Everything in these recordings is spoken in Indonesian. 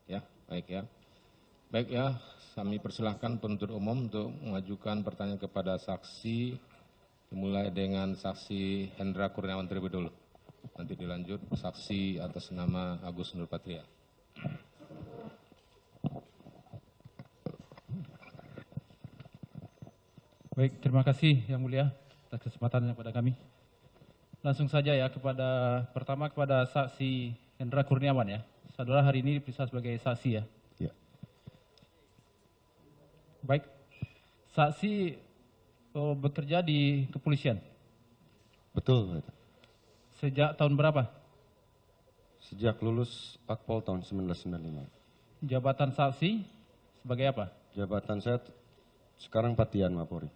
Ya, baik ya. Baik ya, kami persilahkan penuntut umum untuk mengajukan pertanyaan kepada saksi, dimulai dengan saksi Hendra Kurniawan terlebih dulu. Nanti dilanjut saksi atas nama Agus Nurpatria. Baik, terima kasih Yang Mulia atas kesempatannya kepada kami. Langsung saja ya pertama kepada saksi Hendra Kurniawan ya. Saudara hari ini diperiksa sebagai saksi ya. Ya. Baik, saksi bekerja di kepolisian. Betul. Sejak tahun berapa? Sejak lulus Akpol tahun 1995. Jabatan saksi sebagai apa? Jabatan saya sekarang Patian Mapori.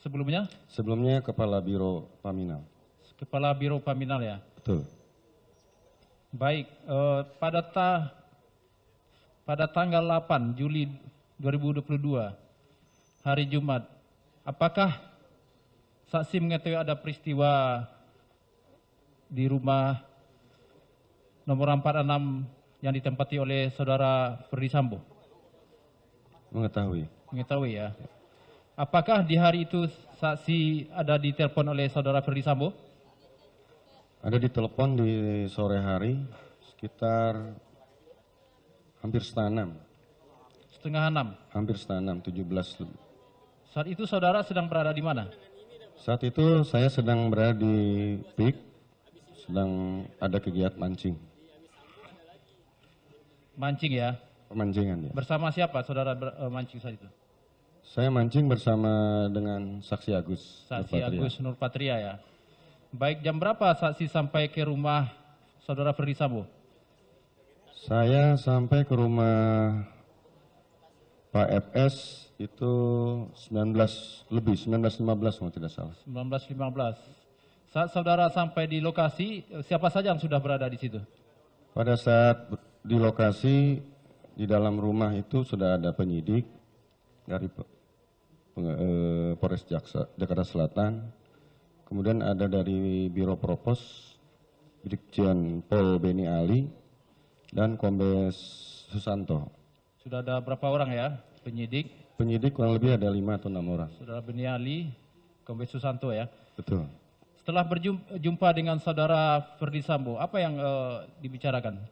Sebelumnya? Sebelumnya Kepala Biro Paminal. Kepala Biro Paminal ya. Betul. Baik, pada tanggal 8 Juli 2022, hari Jumat, apakah saksi mengetahui ada peristiwa di rumah nomor 46 yang ditempati oleh saudara Ferdi Sambo? Mengetahui. Mengetahui ya. Apakah di hari itu saksi ada ditelepon oleh saudara Ferdi Sambo? Ada ditelepon di sore hari sekitar hampir setengah 6. Setengah 6. Hampir setengah 6, 17 lebih. Saat itu saudara sedang berada di mana? Saat itu saya sedang berada di PIK, sedang ada kegiatan mancing. Mancing ya. Pemancingan ya. Bersama siapa saudara mancing saat itu? Saya mancing bersama dengan Saksi Agus. Saksi Nurpatria. Agus Nurpatria ya. Baik, jam berapa saksi sampai ke rumah saudara Ferdi Sambo? Saya sampai ke rumah Pak FS itu 19.15 kalau tidak salah. 19.15. Saat saudara sampai di lokasi, siapa saja yang sudah berada di situ? Pada saat di lokasi, di dalam rumah itu sudah ada penyidik dari Polres Jakarta Selatan, kemudian ada dari Biro Propos, Brigjen Pol Beni Ali, dan Kombes Susanto. Sudah ada berapa orang ya penyidik? Penyidik kurang lebih ada 5 atau 6 orang. Saudara Beni Ali, Kombes Susanto ya. Betul. Setelah berjumpa dengan saudara Ferdi Sambo, apa yang dibicarakan?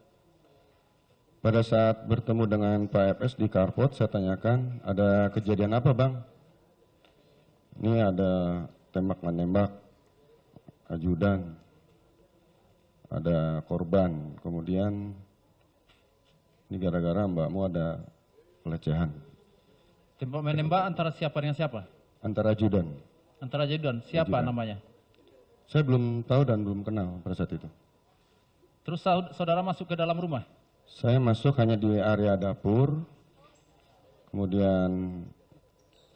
Pada saat bertemu dengan Pak FS di Carport, saya tanyakan, ada kejadian apa bang? Ini ada tembak-menembak, ajudan, ada korban, kemudian ini gara-gara mbakmu ada pelecehan. Tembak-menembak antara siapa dengan siapa? Antara ajudan. Antara ajudan, siapa Ajudan. namanya? Saya belum tahu dan belum kenal pada saat itu. Terus saudara masuk ke dalam rumah? Saya masuk hanya di area dapur, kemudian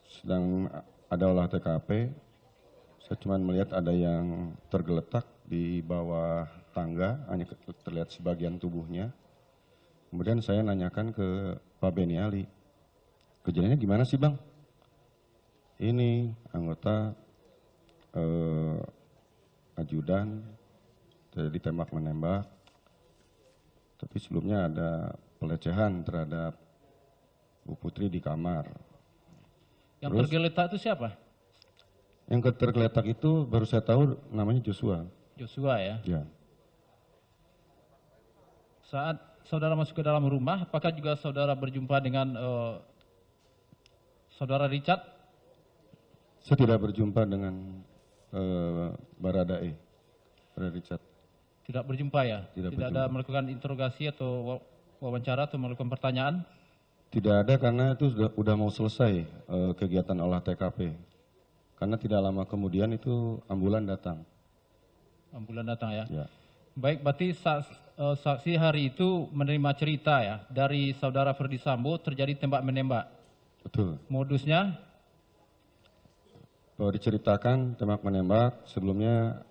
sedang ada olah TKP. Saya cuma melihat ada yang tergeletak di bawah tangga, hanya terlihat sebagian tubuhnya. Kemudian saya nanyakan ke Pak Beni Ali, kejadiannya gimana sih bang? Ini anggota ajudan terjadi tembak menembak, tapi sebelumnya ada pelecehan terhadap Bu Putri di kamar. Yang Terus, tergeletak itu siapa? Yang tergeletak itu baru saya tahu namanya Joshua. Joshua ya. Ya. Saat saudara masuk ke dalam rumah, apakah juga saudara berjumpa dengan saudara Richard? Saya tidak berjumpa dengan Baradae, Barada Richard. Tidak berjumpa ya? Tidak ada berjumpa. melakukan interogasi atau wawancara atau melakukan pertanyaan? Tidak ada karena itu sudah mau selesai kegiatan olah TKP. Karena tidak lama kemudian itu ambulan datang. Ambulan datang ya? Ya. Baik, berarti saksi hari itu menerima cerita ya dari saudara Ferdi Sambo terjadi tembak-menembak. Betul. Modusnya? Bahwa diceritakan tembak-menembak sebelumnya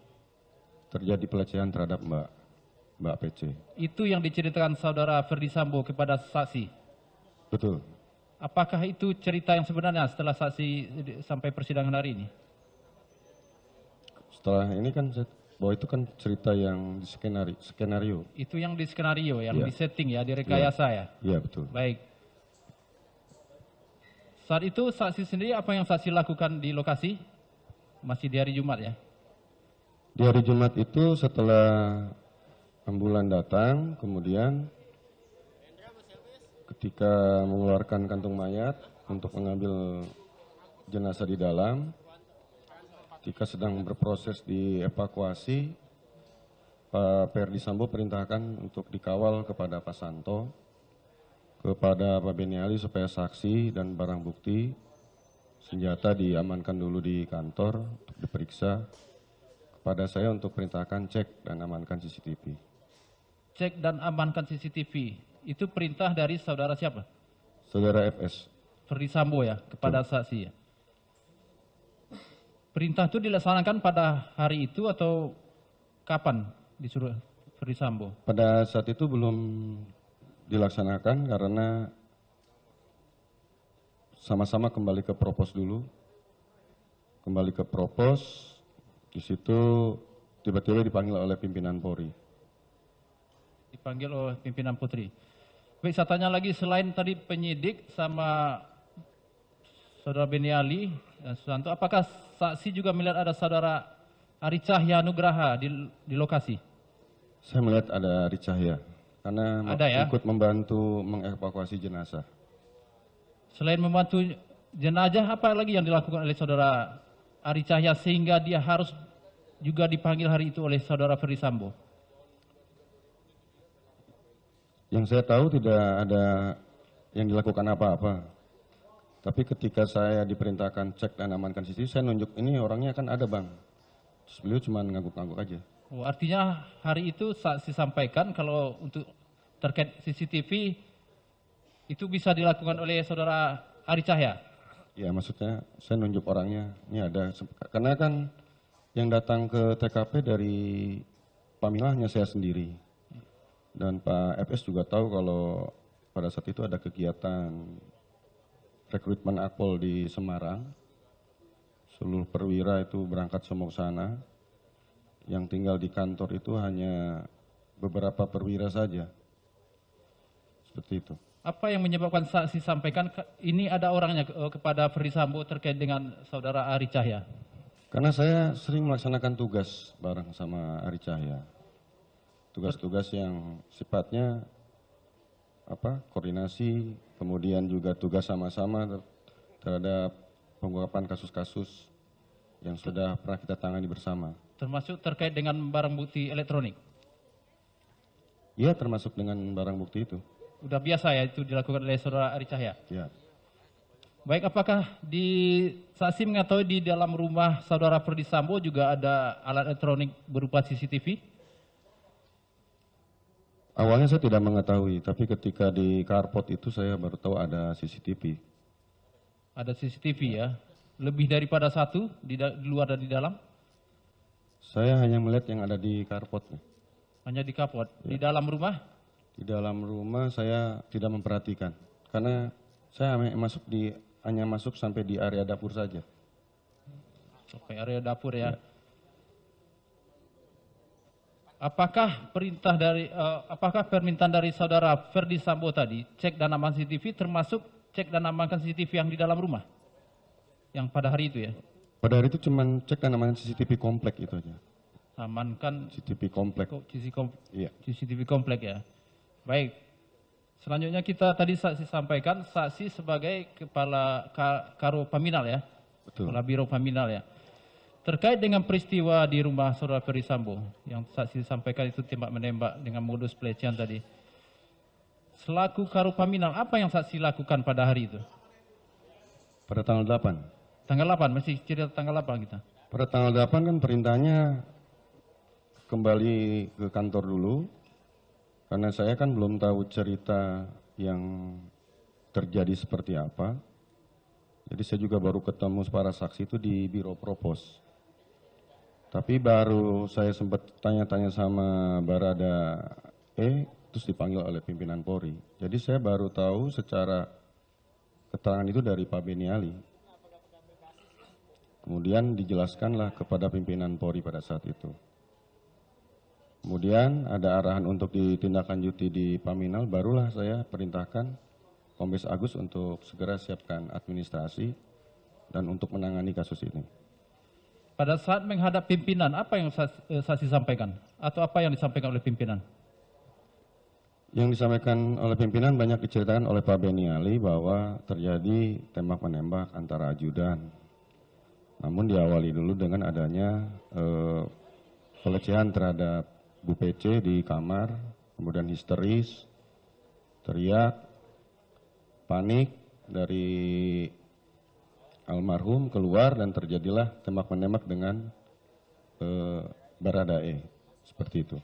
terjadi pelecehan terhadap Mbak PC. Itu yang diceritakan saudara Ferdi Sambo kepada saksi? Betul. Apakah itu cerita yang sebenarnya setelah saksi sampai persidangan hari ini? Setelah ini kan bahwa itu kan cerita yang di skenario. Itu yang di skenario, yang Iya. di setting ya, direkayasa ya. Iya, betul. Baik. Saat itu saksi sendiri apa yang saksi lakukan di lokasi? Masih di hari Jumat ya? Di hari Jumat itu setelah ambulan datang, kemudian ketika mengeluarkan kantung mayat untuk mengambil jenazah di dalam, ketika sedang berproses dievakuasi, Pak Ferdi Sambo perintahkan untuk dikawal kepada Pak Santo, kepada Pak Beni Ali supaya saksi dan barang bukti, senjata diamankan dulu di kantor untuk diperiksa, kepada saya untuk perintahkan cek dan amankan CCTV. Cek dan amankan CCTV. Itu perintah dari saudara siapa? Saudara FS. Ferdi Sambo ya, kepada saksi ya. Perintah itu dilaksanakan pada hari itu atau kapan disuruh Ferdi Sambo? Pada saat itu belum dilaksanakan karena sama-sama kembali ke propos dulu. Kembali ke propos, di situ tiba-tiba dipanggil oleh pimpinan Polri. Dipanggil oleh pimpinan Putri. Baik, saya tanya lagi, selain tadi penyidik sama saudara Beni Ali dan Susanto, apakah saksi juga melihat ada saudara Ari Cahya Nugraha di lokasi? Saya melihat ada Ari Cahya karena Ada ya? ikut membantu mengevakuasi jenazah. Selain membantu jenazah, apa lagi yang dilakukan oleh saudara Ari Cahya sehingga dia harus juga dipanggil hari itu oleh saudara Ferdi Sambo? Yang saya tahu tidak ada yang dilakukan apa-apa. Tapi ketika saya diperintahkan cek dan amankan CCTV, saya nunjuk ini orangnya kan ada bang. Terus beliau cuma ngangguk-ngangguk aja. Oh, artinya hari itu saksi sampaikan kalau untuk terkait CCTV itu bisa dilakukan oleh saudara Ari Cahya. Ya maksudnya saya nunjuk orangnya, ini ada. Karena kan yang datang ke TKP dari Pamila hanya saya sendiri. Dan Pak FS juga tahu kalau pada saat itu ada kegiatan rekrutmen Akpol di Semarang. Seluruh perwira itu berangkat semua ke sana. Yang tinggal di kantor itu hanya beberapa perwira saja. Seperti itu. Apa yang menyebabkan saksi sampaikan ini ada orangnya kepada Ferdi Sambo terkait dengan saudara Ari Cahya? Karena saya sering melaksanakan tugas bareng sama Ari Cahya. Tugas-tugas yang sifatnya koordinasi, kemudian juga tugas sama-sama terhadap pengungkapan kasus-kasus yang sudah pernah kita tangani bersama. Termasuk terkait dengan barang bukti elektronik? Iya, termasuk dengan barang bukti itu. Udah biasa ya itu dilakukan oleh saudara Ari Cahya? Ya. Baik, apakah saksi mengetahui di dalam rumah saudara Ferdi Sambo juga ada alat elektronik berupa CCTV? Awalnya saya tidak mengetahui, tapi ketika di carport itu saya baru tahu ada CCTV. Ada CCTV ya? Lebih daripada satu di luar dan di dalam? Saya hanya melihat yang ada di carport. Hanya di kapot. Ya. Di dalam rumah? Di dalam rumah saya tidak memperhatikan, karena saya hanya masuk sampai di area dapur saja. Sampai area dapur ya. Apakah permintaan dari saudara Ferdi Sambo tadi cek dan amankan CCTV termasuk cek dan amankan CCTV yang di dalam rumah? Yang pada hari itu ya? Pada hari itu cuma cek dan amankan CCTV komplek itu aja. Amankan CCTV komplek. Iya. CCTV komplek ya. Baik. Selanjutnya kita tadi saksi sampaikan saksi sebagai kepala Karo Paminal ya. Betul. Kepala Biro Paminal ya. Terkait dengan peristiwa di rumah saudara Ferdi Sambo yang saksi sampaikan itu tembak menembak dengan modus pelecehan tadi. Selaku Karo Paminal, apa yang saksi lakukan pada hari itu? Pada tanggal 8. Tanggal 8, masih cerita tanggal 8 kita. Pada tanggal 8 kan perintahnya kembali ke kantor dulu, karena saya kan belum tahu cerita yang terjadi seperti apa. Jadi saya juga baru ketemu para saksi itu di Biro Propos. Tapi baru saya sempat tanya-tanya sama Barada terus dipanggil oleh pimpinan Polri. Jadi saya baru tahu secara keterangan itu dari Pak Beni Ali. Kemudian dijelaskanlah kepada pimpinan Polri pada saat itu. Kemudian ada arahan untuk ditindaklanjuti di Paminal, barulah saya perintahkan Kombes Agus untuk segera siapkan administrasi dan untuk menangani kasus ini. Pada saat menghadap pimpinan, apa yang saksi sampaikan? Atau apa yang disampaikan oleh pimpinan? Yang disampaikan oleh pimpinan banyak diceritakan oleh Pak Beniali bahwa terjadi tembak-menembak antara ajudan. Namun diawali dulu dengan adanya pelecehan terhadap Bu PC di kamar, kemudian histeris, teriak, panik dari almarhum keluar dan terjadilah tembak-menembak dengan Baradae, seperti itu.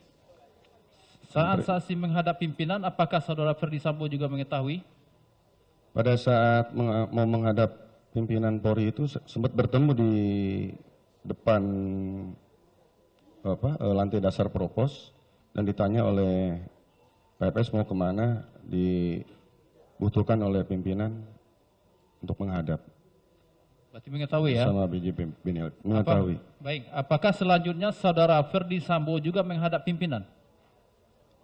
Saat saksi menghadap pimpinan, apakah saudara Ferdi Sambo juga mengetahui? Pada saat mau menghadap pimpinan Polri itu sempat bertemu di depan lantai dasar propos dan ditanya oleh PFS mau kemana, dibutuhkan oleh pimpinan untuk menghadap. Berarti mengetahui ya? Sama BJ Beniali, mengetahui. Baik, apakah selanjutnya saudara Ferdi Sambo juga menghadap pimpinan?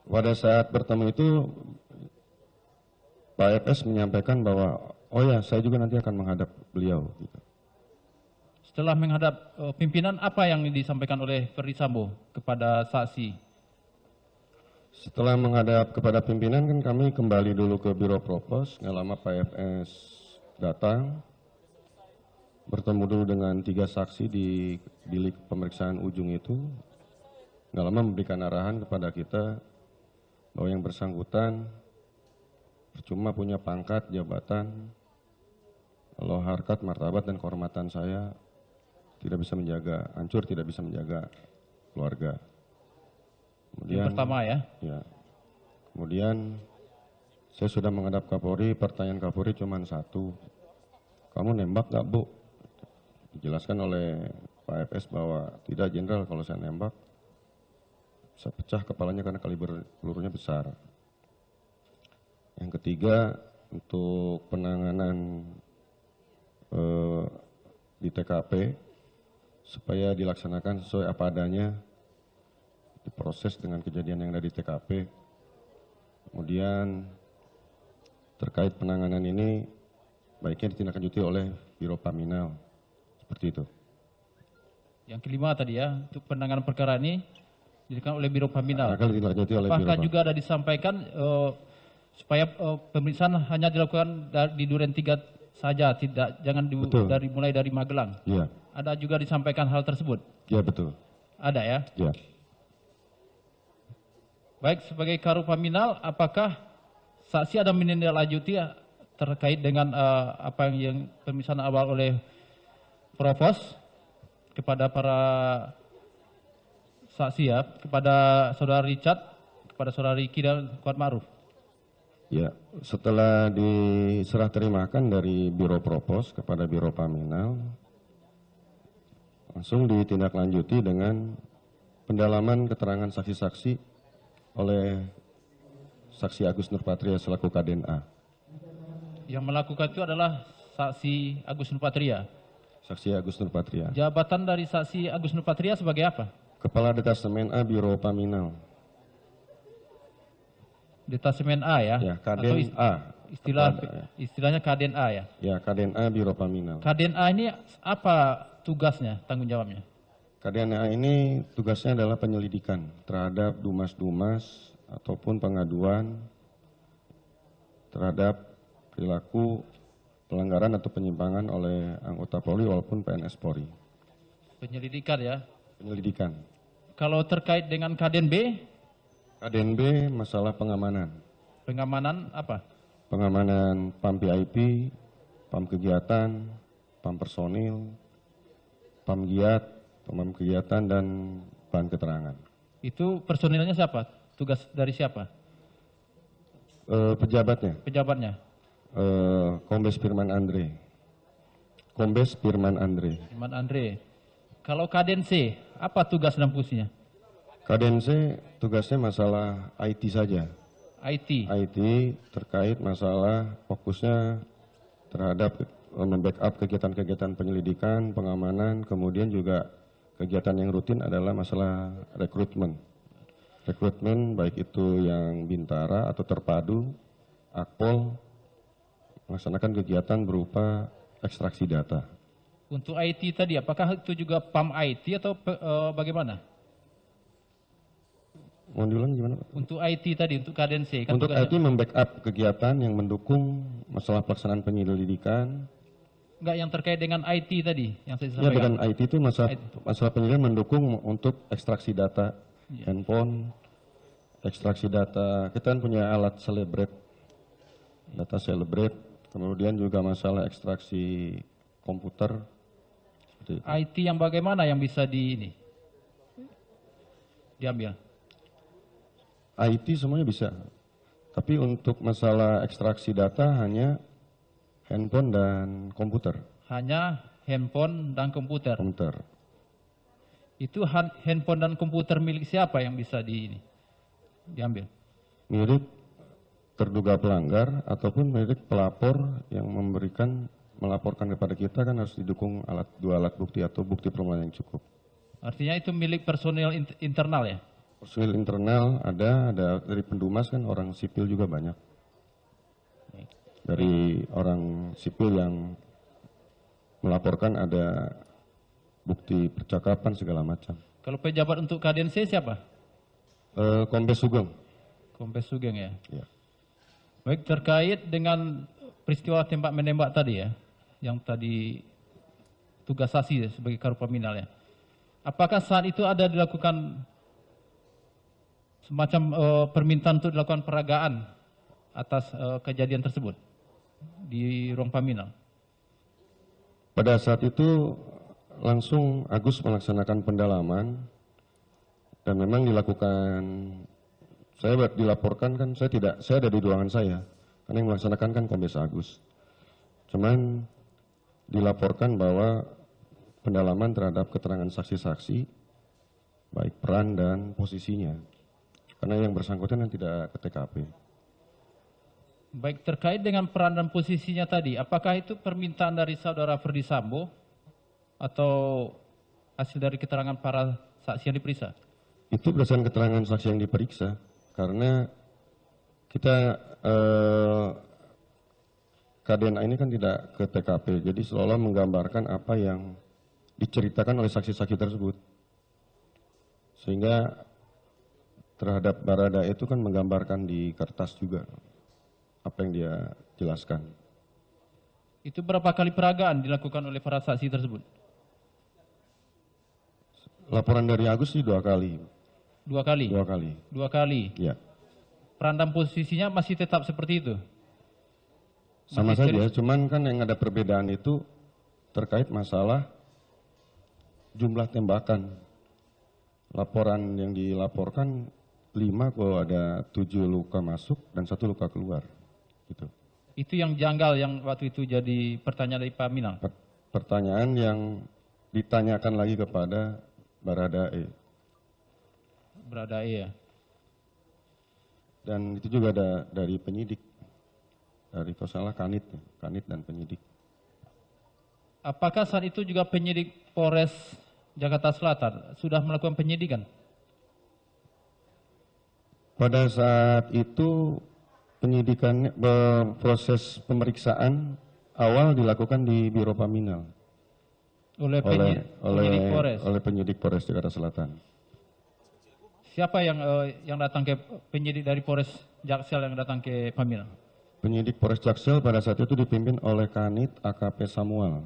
Pada saat bertemu itu Pak FS menyampaikan bahwa oh ya saya juga nanti akan menghadap beliau. Gitu. Setelah menghadap pimpinan, apa yang disampaikan oleh Ferdi Sambo kepada saksi? Setelah menghadap kepada pimpinan kan kami kembali dulu ke Biro Propos, nggak lama Pak FS datang, bertemu dulu dengan 3 saksi di bilik pemeriksaan ujung itu, nggak lama memberikan arahan kepada kita bahwa yang bersangkutan percuma punya pangkat, jabatan, kalau harkat, martabat, dan kehormatan saya tidak bisa menjaga, hancur tidak bisa menjaga keluarga. Kemudian, yang pertama ya? Ya. Kemudian saya sudah menghadap Kapolri, pertanyaan Kapolri cuma satu, kamu nembak nggak Bu? Dijelaskan oleh Pak FS bahwa tidak Jenderal, kalau saya nembak bisa pecah kepalanya karena kaliber pelurunya besar. Yang ketiga, untuk penanganan di TKP supaya dilaksanakan sesuai apa adanya, diproses dengan kejadian yang ada di TKP. Kemudian terkait penanganan ini baiknya ditindaklanjuti oleh Biro Paminal, seperti itu. Yang kelima tadi ya, untuk penanganan perkara ini dilakukan oleh Biro Paminal. Akan ditindaklanjuti oleh Apakah Biro juga ada disampaikan supaya pemeriksaan hanya dilakukan di Duren 3 saja, jangan mulai dari Magelang? Iya. Ada juga disampaikan hal tersebut? Iya betul. Ada ya? Iya. Baik, sebagai Karo Paminal, apakah saksi ada menindaklanjuti terkait dengan apa yang pemeriksaan awal oleh Provos kepada para saksi ya, kepada saudara Richard, kepada saudara Riki dan Kuat Ma'ruf? Ya, setelah diserah terimakan dari Biro Propos kepada Biro Paminal, langsung ditindaklanjuti dengan pendalaman keterangan saksi-saksi oleh saksi Agus Nurpatria selaku KDNA. Yang melakukan itu adalah saksi Agus Nurpatria. Saksi Agus Nurpatria. Jabatan dari saksi Agus Nurpatria sebagai apa? Kepala Detasemen A Biro Paminal. Detasemen A ya? Ya, Kaden A. Istilahnya Kaden A ya? Ya, Kaden A Biro Paminal. Kaden A ini apa tugasnya, tanggung jawabnya? Kaden A ini tugasnya adalah penyelidikan terhadap dumas-dumas ataupun pengaduan terhadap perilaku pelanggaran atau penyimpangan oleh anggota Polri walaupun PNS Polri. Penyelidikan ya? Penyelidikan. Kalau terkait dengan Kaden B? Kaden B masalah pengamanan. Pengamanan apa? Pengamanan PAM VIP, PAM kegiatan, PAM personil, PAM giat, PAM kegiatan, dan bahan keterangan. Itu personilnya siapa? Tugas dari siapa? Pejabatnya? Pejabatnya? Kombes Firman Andre. Kombes Firman Andre. Firman Andre. Kalau Kaden C, apa tugas dan fungsinya? Kaden C tugasnya masalah IT saja. IT? IT terkait masalah fokusnya terhadap membackup kegiatan-kegiatan penyelidikan, pengamanan, kemudian juga kegiatan yang rutin adalah masalah rekrutmen. rekrutmen baik itu yang Bintara atau terpadu, Akpol, melaksanakan kegiatan berupa ekstraksi data. Untuk IT tadi, apakah itu juga PAM IT atau bagaimana? Mohon diulang gimana Pak? Untuk IT tadi, untuk KDNC. Kan Untuk tugasnya- IT membackup kegiatan yang mendukung masalah pelaksanaan penyelidikan. Enggak, yang terkait dengan IT tadi, yang saya Ya, sampaikan. dengan IT itu masalah penyelidikan mendukung untuk ekstraksi data handphone, ekstraksi data. Kita kan punya alat Celebrate, data Celebrate. Kemudian juga masalah ekstraksi komputer. Seperti itu. IT yang bagaimana yang bisa diambil? IT semuanya bisa. Tapi untuk masalah ekstraksi data hanya handphone dan komputer. Hanya handphone dan komputer. Komputer. Itu handphone dan komputer milik siapa yang bisa diambil? Milik terduga pelanggar ataupun milik pelapor yang melaporkan kepada kita kan harus didukung dua alat bukti atau bukti permulaan yang cukup. Artinya itu milik personil internal ya? Personil internal ada dari Pendumas kan orang sipil juga banyak. Dari orang sipil yang melaporkan ada bukti percakapan segala macam. Kalau pejabat untuk KDNC siapa? Kombes Sugeng. Kompes Sugeng ya? Ya. Baik, terkait dengan peristiwa tembak menembak tadi ya, yang tadi tugas saksi sebagai Karopaminal ya. Apakah saat itu ada dilakukan semacam permintaan untuk dilakukan peragaan atas kejadian tersebut di ruang Paminal? Pada saat itu langsung Agus melaksanakan pendalaman dan memang dilakukan. Saya dilaporkan kan saya ada di ruangan saya karena yang melaksanakan kan Kombes Agus. Cuman dilaporkan bahwa pendalaman terhadap keterangan saksi-saksi baik peran dan posisinya karena yang bersangkutan yang tidak ke TKP. Baik, terkait dengan peran dan posisinya tadi, apakah itu permintaan dari saudara Ferdi Sambo atau hasil dari keterangan para saksi yang diperiksa? Itu berdasarkan keterangan saksi yang diperiksa karena kita KDNA ini kan tidak ke TKP, jadi seolah menggambarkan apa yang diceritakan oleh saksi-saksi tersebut. Sehingga terhadap Barada itu kan menggambarkan di kertas juga apa yang dia jelaskan. Itu berapa kali peragaan dilakukan oleh para saksi tersebut? Laporan dari Agus sih 2 kali. 2 kali? 2 kali. 2 kali. Ya. Peran dan posisinya masih tetap seperti itu? Sama Masih saja, cuman kan yang ada perbedaan itu terkait masalah jumlah tembakan. Laporan yang dilaporkan 5 kalau ada 7 luka masuk dan 1 luka keluar. Gitu. Itu yang janggal yang waktu itu jadi pertanyaan dari Paminal? Pertanyaan yang ditanyakan lagi kepada Baradae. Baradae ya? Dan itu juga ada dari penyidik. Dari kalau salah Kanit dan penyidik. Apakah saat itu juga penyidik Polres Jakarta Selatan sudah melakukan penyidikan? Pada saat itu penyidikan proses pemeriksaan awal dilakukan di Biro Paminal Oleh penyidik Polres? oleh penyidik Polres Jakarta Selatan. Siapa yang datang ke penyidik dari Polres Jaksel yang datang ke Paminal? Penyidik Polres Jaksel pada saat itu dipimpin oleh Kanit AKP Samuel.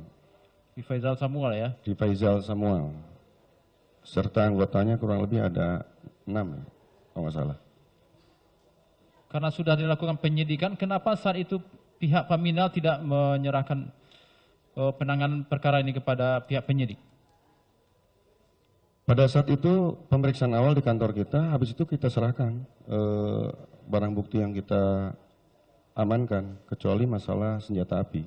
Di Faizal Samuel ya? Di Faizal Samuel. Serta anggotanya kurang lebih ada 6 ya, kalau nggak salah. Karena sudah dilakukan penyidikan, kenapa saat itu pihak Paminal tidak menyerahkan penanganan perkara ini kepada pihak penyidik? Pada saat itu pemeriksaan awal di kantor kita, habis itu kita serahkan barang bukti yang kita amankan, kecuali masalah senjata api.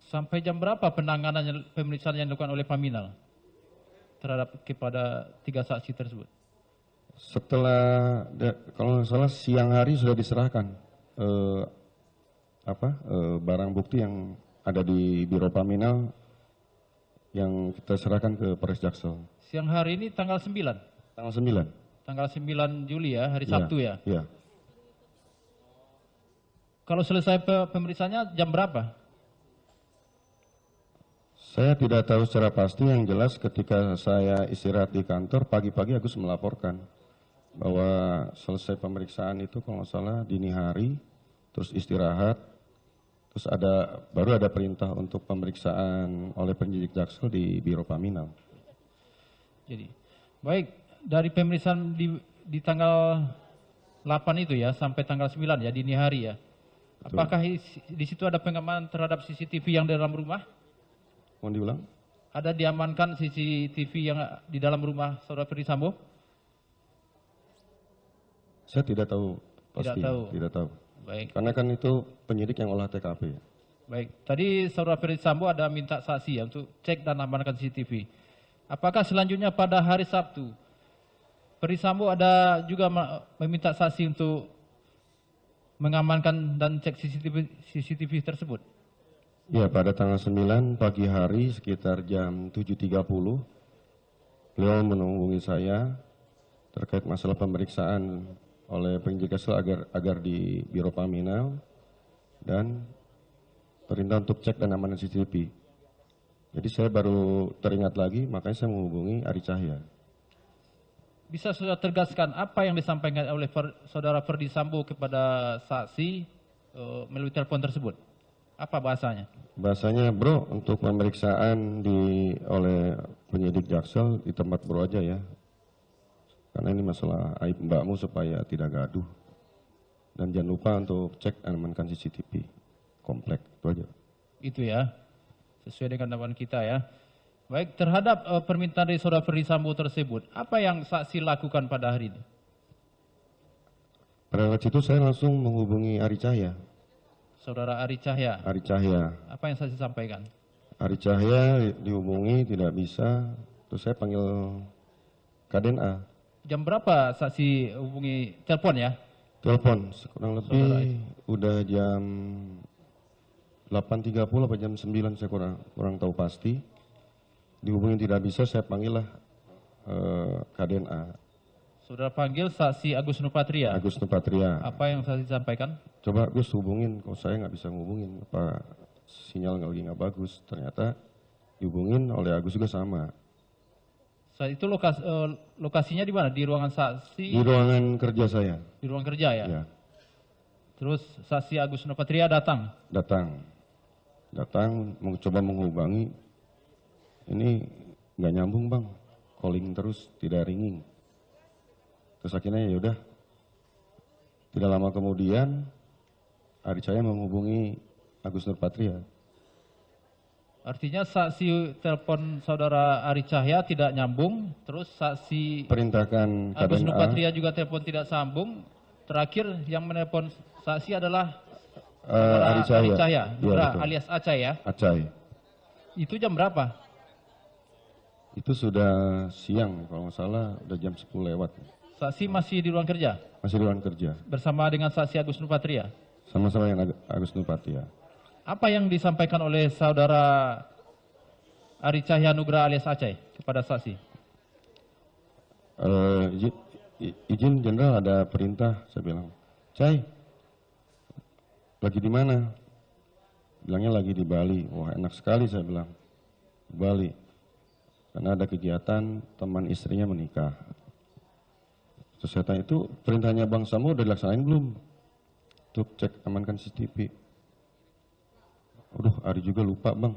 Sampai jam berapa penanganan pemeriksaan yang dilakukan oleh Paminal terhadap kepada 3 saksi tersebut? Setelah, kalau nggak salah siang hari sudah diserahkan barang bukti yang ada di Biro Paminal yang kita serahkan ke Polres Jaksel. Siang hari ini tanggal 9? Tanggal 9. Tanggal 9 Juli ya, hari Iya, Sabtu ya. Iya. Kalau selesai pemeriksaannya jam berapa? Saya tidak tahu secara pasti, yang jelas ketika saya istirahat di kantor, pagi-pagi Agus melaporkan bahwa selesai pemeriksaan itu kalau nggak salah dini hari, terus istirahat, terus baru ada perintah untuk pemeriksaan oleh penyidik Jaksel di Biro Paminal. Jadi, baik, dari pemeriksaan di tanggal 8 itu ya, sampai tanggal 9 ya, dini hari ya. Betul. Apakah di situ ada pengamanan terhadap CCTV yang di dalam rumah? Mohon diulang? Ada diamankan CCTV yang di dalam rumah Saudara Ferdi Sambo? Saya tidak tahu pasti. Tidak tahu. tahu. Baik. Karena kan itu penyidik yang olah TKP. Baik, tadi Saudara Ferdi Sambo ada minta saksi ya untuk cek dan amankan CCTV. Apakah selanjutnya pada hari Sabtu, Ferdi Sambo ada juga meminta saksi untuk mengamankan dan cek CCTV tersebut? Ya, pada tanggal 9 pagi hari sekitar jam 7.30, beliau menghubungi saya terkait masalah pemeriksaan oleh penyidik Jaksel agar di Biro Paminal dan perintah untuk cek dan amankan CCTV. Jadi saya baru teringat lagi, makanya saya menghubungi Ari Cahya. Bisa sudah tergaskan apa yang disampaikan oleh Saudara Ferdi Sambo kepada saksi melalui telepon tersebut? Apa bahasanya? Bahasanya, bro, untuk pemeriksaan oleh penyidik Jaksel di tempat bro aja ya. Karena ini masalah aib mbakmu supaya tidak gaduh. Dan jangan lupa untuk cek dan amankan CCTV komplek, itu aja. Itu ya, sesuai dengan dakwaan kita ya. Baik, terhadap permintaan dari Saudara Ferdi Sambo tersebut, apa yang saksi lakukan pada hari ini? Pada waktu itu saya langsung menghubungi Ari Cahya. Saudara Ari Cahya, Ari Cahya. apa yang saksi sampaikan? Ari Cahya dihubungi tidak bisa, terus saya panggil KDNA. Jam berapa saksi hubungi telepon ya? Telepon, kurang lebih Saudara udah jam 8.30 atau jam 9, saya kurang tahu pasti. Dihubungi tidak bisa, saya panggillah KDNA. Saudara panggil saksi Agus Nupatria. Agus Nupatria. Apa yang saksi sampaikan? Coba Gus hubungin, kok saya nggak bisa ngubungin, apa sinyal lagi nggak bagus. Ternyata dihubungin oleh Agus juga sama. Saat itu lokasinya di mana? Di ruangan saksi? Di ruangan kerja saya. Di ruang kerja ya? Ya, Terus saksi Agus Nupatria datang? datang, mencoba menghubungi. Ini nggak nyambung bang, calling terus, tidak ringing. Terus akhirnya ya udah. Tidak lama kemudian, Ari Cahya menghubungi Agus Nurpatria. Artinya saksi telepon Saudara Ari Cahya tidak nyambung, terus saksi Perintahkan Agus KDNA. Nupatria juga telepon tidak sambung. Terakhir yang menelpon saksi adalah Ari Cahya. Nugra betul. alias Acai ya. Acai. Itu jam berapa? Itu sudah siang, kalau nggak salah udah jam 10 lewat. Saksi masih di ruang kerja Masih di ruang kerja. bersama dengan saksi Agus Nupatria. Sama-sama yang Agus Nurpatria. Apa yang disampaikan oleh Saudara Ari Cahya Nugra alias Acai kepada saksi? Izin Jenderal, ada perintah, saya bilang. Cai, lagi di mana? Bilangnya lagi di Bali. Wah enak sekali, saya bilang. Di Bali. Karena ada kegiatan teman istrinya menikah. Terus saya tanya, itu perintahnya Bang Sambo udah dilaksanain belum? Untuk cek amankan CCTV. Aduh, Ari juga lupa bang.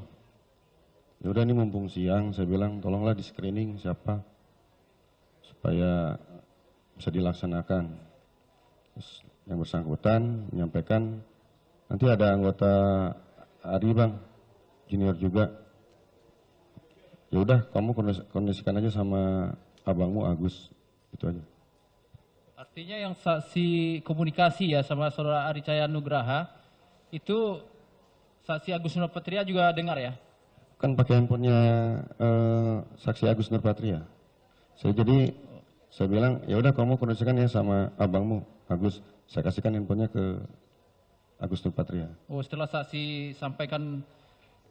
Ya udah, ini mumpung siang, saya bilang tolonglah di screening siapa supaya bisa dilaksanakan. Terus yang bersangkutan menyampaikan nanti ada anggota Ari bang, junior juga. Ya udah, kamu kondisikan aja sama abangmu Agus, itu aja. Artinya yang saksi komunikasi ya sama Saudara Ari Cahya Nugraha itu saksi Agus Nurpatria juga dengar ya? Kan pakai handphonenya saksi Agus Nurpatria. Saya bilang, ya udah kamu kondisikan ya sama abangmu Agus. Saya kasihkan handphonenya ke Agus Nurpatria. Oh, setelah saksi sampaikan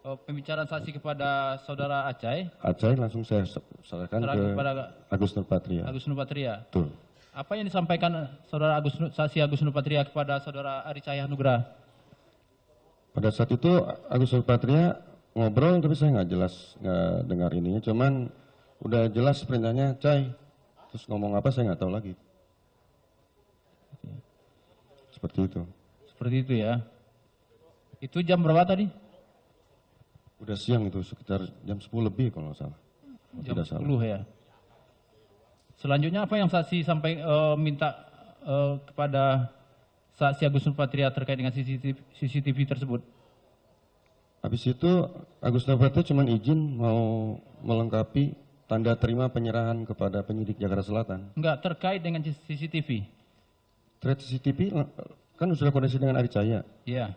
pembicaraan saksi kepada Saudara Acai Acai langsung saya serahkan ke kepada Agus Nurpatria. Agus Nurpatria. Betul. Apa yang disampaikan saudara saksi Agus Nurpatria kepada saudara Ari Cahaya Nugraha? Pada saat itu Agus Nurpatria ngobrol tapi saya nggak dengar ininya, cuman udah jelas perintahnya Cai, terus ngomong apa saya nggak tahu lagi. Seperti itu. Seperti itu ya. Itu jam berapa tadi? Udah siang itu, sekitar jam 10 lebih kalau nggak salah. Jam Tidak 10 salah. ya. Selanjutnya apa yang saksi sampai minta kepada saksi Agus Nurpatria terkait dengan CCTV tersebut? Habis itu Agus Nurpatria cuma izin mau melengkapi tanda terima penyerahan kepada penyidik Jakarta Selatan. Enggak, terkait dengan CCTV. Terkait CCTV kan sudah koordinasi dengan Ari Cahaya. Iya.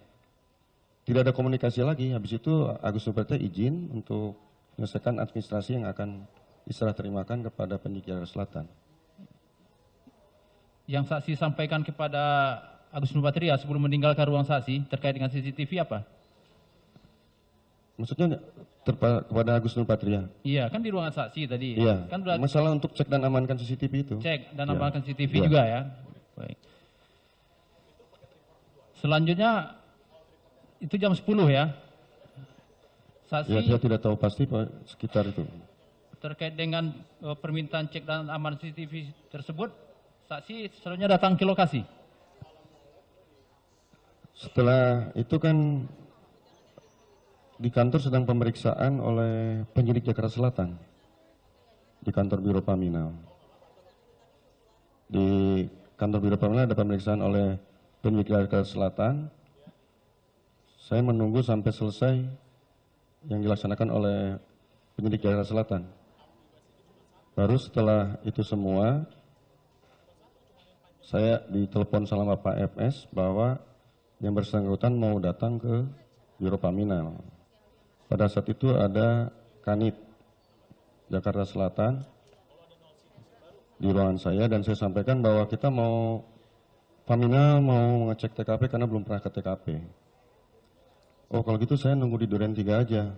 Tidak ada komunikasi lagi. Habis itu Agus Nurpatria izin untuk menyelesaikan administrasi yang akan diserah terimakan kepada penyidik Jakarta Selatan. Yang saksi sampaikan kepada Agus Nurpatria sebelum meninggalkan ruang saksi terkait dengan CCTV apa? Maksudnya kepada Agus Nurpatria? Iya, kan di ruangan saksi tadi. Iya. Kan berarti Masalah untuk cek dan amankan CCTV itu. cek dan Iya. amankan CCTV Iya. juga ya. Baik. Selanjutnya itu jam 10 ya. Saksi Ya, saya tidak tahu pasti Pak, sekitar itu. terkait dengan permintaan cek dan aman CCTV tersebut, saksi selanjutnya datang ke lokasi. Setelah itu kan di kantor sedang pemeriksaan oleh penyidik Jakarta Selatan di kantor Biro Paminal. Di kantor Biro Paminal ada pemeriksaan oleh penyidik Jakarta Selatan. Saya menunggu sampai selesai yang dilaksanakan oleh penyidik Jakarta Selatan. Baru setelah itu semua, saya ditelepon sama Pak FS bahwa yang bersangkutan mau datang ke Biro Paminal. Pada saat itu ada Kanit Jakarta Selatan di ruangan saya dan saya sampaikan bahwa kita mau Paminal mau mengecek TKP karena belum pernah ke TKP. Oh kalau gitu saya nunggu di Duren 3 aja.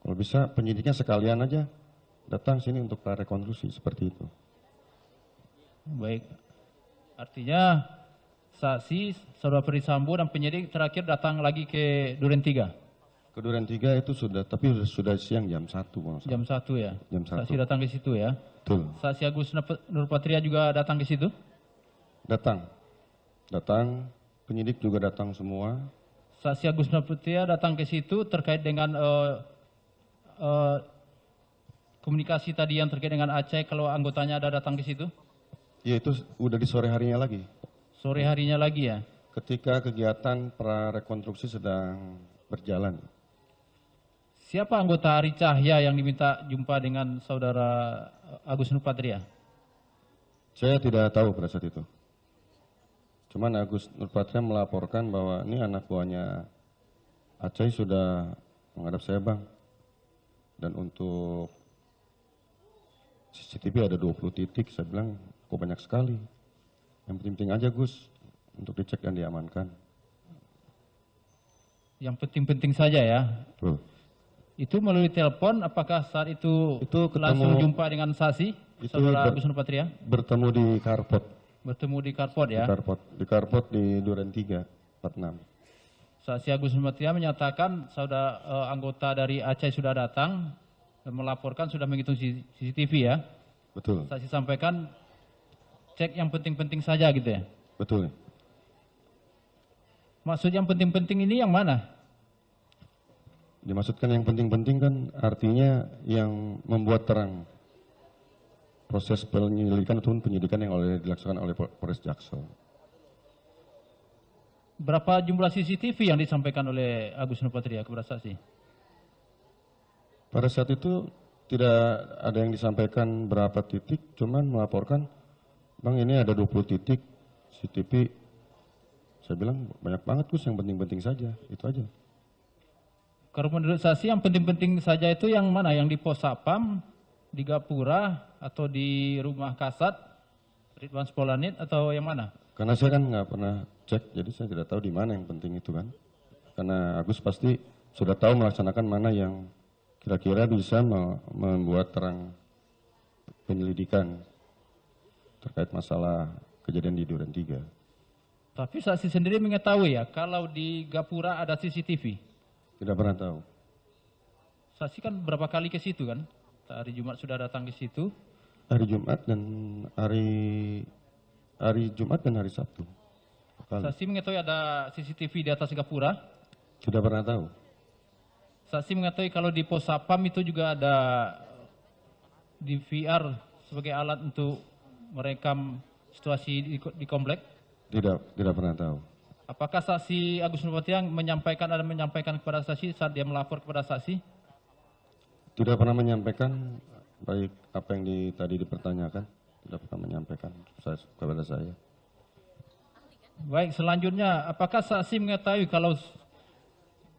Kalau bisa penyidiknya sekalian aja datang sini untuk prarekonstruksi seperti itu. Baik. Artinya saksi saudara Ferdisambo dan penyidik terakhir datang lagi ke Duren 3. Ke Duren 3 itu sudah, tapi sudah siang jam 1. Jam 1 ya. Jam 1. Saksi datang ke situ ya. Betul. Saksi Agus Nurpatria juga datang ke situ. Datang, penyidik juga datang semua. Saksi Agus Nurpatria datang ke situ terkait dengan komunikasi tadi yang terkait dengan Aceh kalau anggotanya ada datang ke situ. Ya itu udah di sore harinya lagi. Sore harinya lagi ya. Ketika kegiatan prarekonstruksi sedang berjalan. Siapa anggota Ari Cahya yang diminta jumpa dengan saudara Agus Nurpatria? Saya tidak tahu pada saat itu. Cuman Agus Nurpatria melaporkan bahwa ini anak buahnya Aceh sudah menghadap saya Bang. Dan untuk CCTV ada 20 titik, saya bilang kok banyak sekali. Yang penting-penting aja Gus, untuk dicek dan diamankan. Yang penting-penting saja ya. Tuh. Itu melalui telepon, apakah saat itu langsung jumpa dengan saksi, saudara Agus Nurpatria? Bertemu di Karpot. Bertemu di Karpot ya? Di Karpot di Duren 3, 46. Saksi Agus Nurpatria menyatakan saudara anggota dari Aceh sudah datang dan melaporkan sudah menghitung CCTV ya? Betul. Saksi sampaikan cek yang penting-penting saja gitu ya? Betul. Maksud yang penting-penting ini yang mana? Dimaksudkan yang penting-penting kan artinya yang membuat terang proses penyelidikan ataupun penyidikan yang dilaksanakan oleh Polres Jaksel. Berapa jumlah CCTV yang disampaikan oleh Agus Nurpatria kepada saksi? Pada saat itu tidak ada yang disampaikan berapa titik, cuman melaporkan, Bang ini ada 20 titik CCTV. Saya bilang banyak banget Gus, yang penting-penting saja, itu aja. Kalau menurut saksi yang penting-penting saja itu yang mana? Yang di Pos Sapam, di Gapura, atau di Rumah Kasat, Ridwan Spolanit, atau yang mana? Karena saya kan nggak pernah cek, jadi saya tidak tahu di mana yang penting itu kan. Karena Agus pasti sudah tahu melaksanakan mana yang kira-kira bisa membuat terang penyelidikan. terkait masalah kejadian di Duren 3. Tapi saksi sendiri mengetahui ya kalau di Gapura ada CCTV. Tidak pernah tahu. Saksi kan berapa kali ke situ kan? Hari Jumat sudah datang ke situ. Hari Jumat dan hari Jumat dan hari Sabtu. Kali. Saksi mengetahui ada CCTV di atas Gapura. Tidak pernah tahu. Saksi mengetahui kalau di pos Sapam itu juga ada DVR sebagai alat untuk merekam situasi di komplek. Tidak pernah tahu. Apakah saksi Agus Nurpatria menyampaikan kepada saksi saat dia melapor kepada saksi? Tidak pernah menyampaikan, baik apa yang tadi dipertanyakan, tidak pernah menyampaikan kepada saya. Baik, selanjutnya apakah saksi mengetahui kalau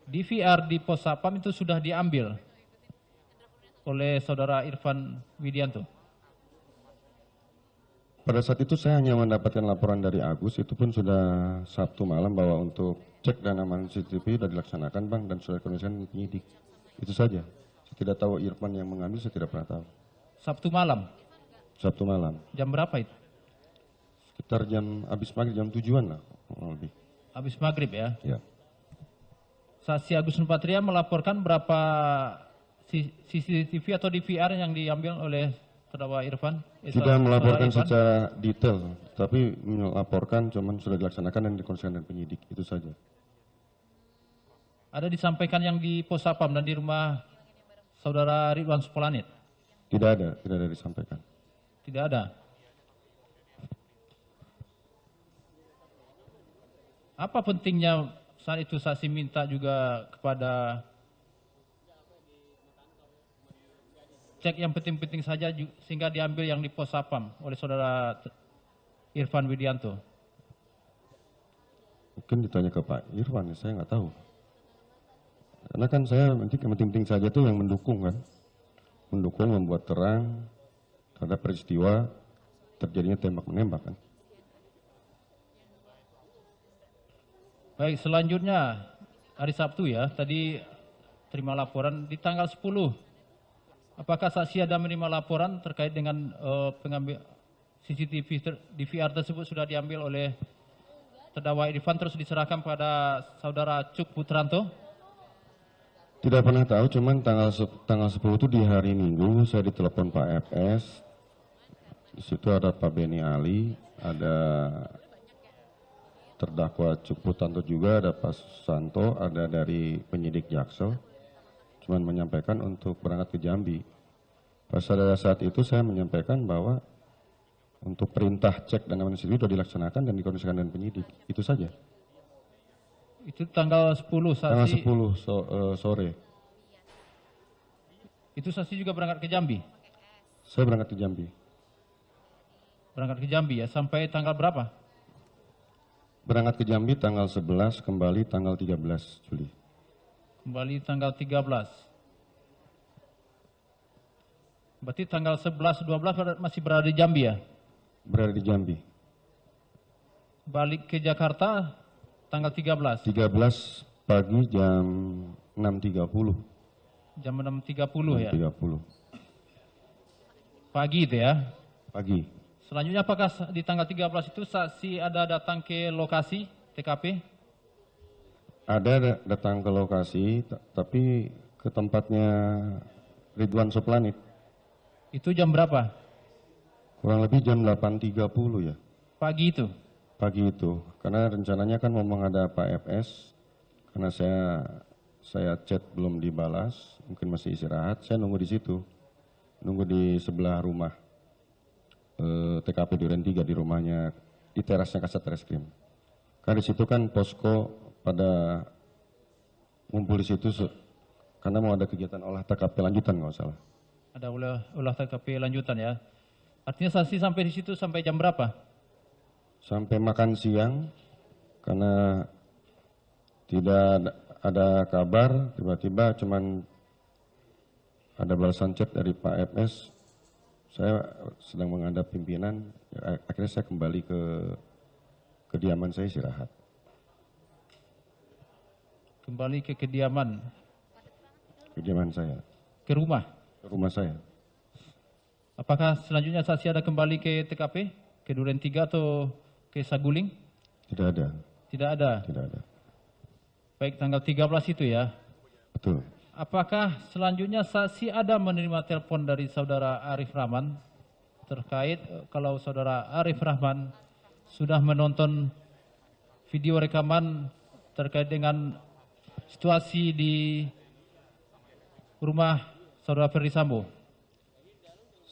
DVR di pos Sapam itu sudah diambil oleh saudara Irfan Widianto? Pada saat itu saya hanya mendapatkan laporan dari Agus, itu pun sudah Sabtu malam bahwa untuk cek dan aman CCTV sudah dilaksanakan Bang dan sudah dikoordinasikan penyidik. Itu saja. Saya tidak tahu Irfan yang mengambil, saya tidak pernah tahu. Sabtu malam? Sabtu malam. Jam berapa itu? Sekitar habis maghrib, jam 7-an lah. Lebih. Habis maghrib ya? Ya. Saksi Agus Nurpatria melaporkan berapa CCTV atau DVR yang diambil oleh terdakwa Irfan? Tidak melaporkan secara detail, tapi melaporkan cuman sudah dilaksanakan dan dikoordinasikan dengan penyidik, itu saja. Ada disampaikan yang di pos Sapam dan di rumah saudara Ridwan Suplanit? Tidak ada disampaikan. Tidak ada. Apa pentingnya saat itu saksi minta juga kepada cek yang penting-penting saja sehingga diambil yang di pos Sapam oleh saudara Irfan Widianto? Mungkin ditanya ke Pak Irfan, saya nggak tahu. Karena kan saya nanti yang penting-penting saja itu yang mendukung kan. Mendukung, membuat terang terhadap peristiwa terjadinya tembak-menembak kan. Baik, selanjutnya hari Sabtu ya, tadi terima laporan di tanggal 10. Apakah saksi ada menerima laporan terkait dengan pengambil CCTV DVR tersebut sudah diambil oleh terdakwa Irfan terus diserahkan pada saudara Cuk Putranto? Tidak pernah tahu, cuman tanggal 10 itu di hari Minggu saya ditelepon Pak FS. Di situ ada Pak Beni Ali, ada terdakwa Cuk Putranto juga, ada Pak Susanto, ada dari penyidik Jaksel. Cuman menyampaikan untuk berangkat ke Jambi. Pada saat itu saya menyampaikan bahwa untuk perintah cek dan aman CCTV sudah dilaksanakan dan dikoordinasikan dengan penyidik. Itu saja. Itu tanggal 10 saksi. Tanggal 10 sore. Itu saksi juga berangkat ke Jambi? Saya berangkat ke Jambi. Berangkat ke Jambi ya, sampai tanggal berapa? Berangkat ke Jambi tanggal 11, kembali tanggal 13 Juli. Kembali tanggal 13. Berarti tanggal 11, 12 masih berada di Jambi ya? Berada di Jambi. Balik ke Jakarta tanggal 13. 13 pagi jam 6.30. Jam 6.30 ya? 6.30. Pagi itu ya? Pagi. Selanjutnya apakah di tanggal 13 itu saksi ada datang ke lokasi TKP? Ada datang ke lokasi, tapi ke tempatnya Ridwan Suplanit. Itu jam berapa? Kurang lebih jam 8.30 ya. Pagi itu? Pagi itu, karena rencananya kan mau menghadap Pak FS, karena saya chat belum dibalas, mungkin masih istirahat, saya nunggu di situ. Nunggu di sebelah rumah TKP Duren 3 di rumahnya, di terasnya Kasat Reskrim. Karena di situ kan posko pada ngumpul di situ karena mau ada kegiatan olah TKP lanjutan nggak salah. Ada olah TKP lanjutan ya. Artinya saksi sampai di situ sampai jam berapa? Sampai makan siang karena tidak ada kabar, tiba-tiba cuman ada balasan chat dari Pak FS. Saya sedang menghadap pimpinan, akhirnya saya kembali ke kediaman saya istirahat. Kembali ke kediaman? Kediaman saya. Ke rumah? Ke rumah saya. Apakah selanjutnya saksi ada kembali ke TKP? ke Duren 3 atau ke Saguling? Tidak ada. Tidak ada. Tidak ada. Baik, tanggal 13 itu ya. Betul. Apakah selanjutnya saksi ada menerima telepon dari saudara Arif Rahman terkait kalau saudara Arif Rahman sudah menonton video rekaman terkait dengan situasi di rumah saudara Ferdi Sambo?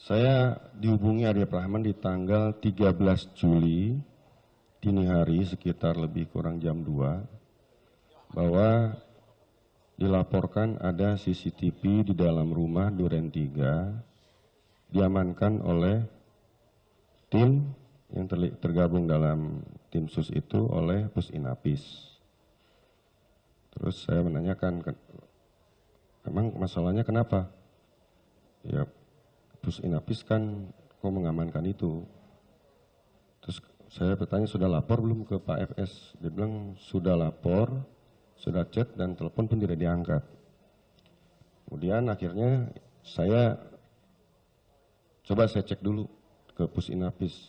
Saya dihubungi Arif Rahman di tanggal 13 Juli dini hari sekitar lebih kurang jam 2 bahwa dilaporkan ada CCTV di dalam rumah Duren 3 diamankan oleh tim yang tergabung dalam tim sus itu oleh Pus Inapis. Terus saya menanyakan, emang masalahnya kenapa? Ya, Pus Inapis kan kok mengamankan itu. Terus saya bertanya, sudah lapor belum ke Pak FS? Dia bilang sudah lapor, sudah chat dan telepon pun tidak diangkat. Kemudian akhirnya saya coba cek dulu ke Pus Inapis.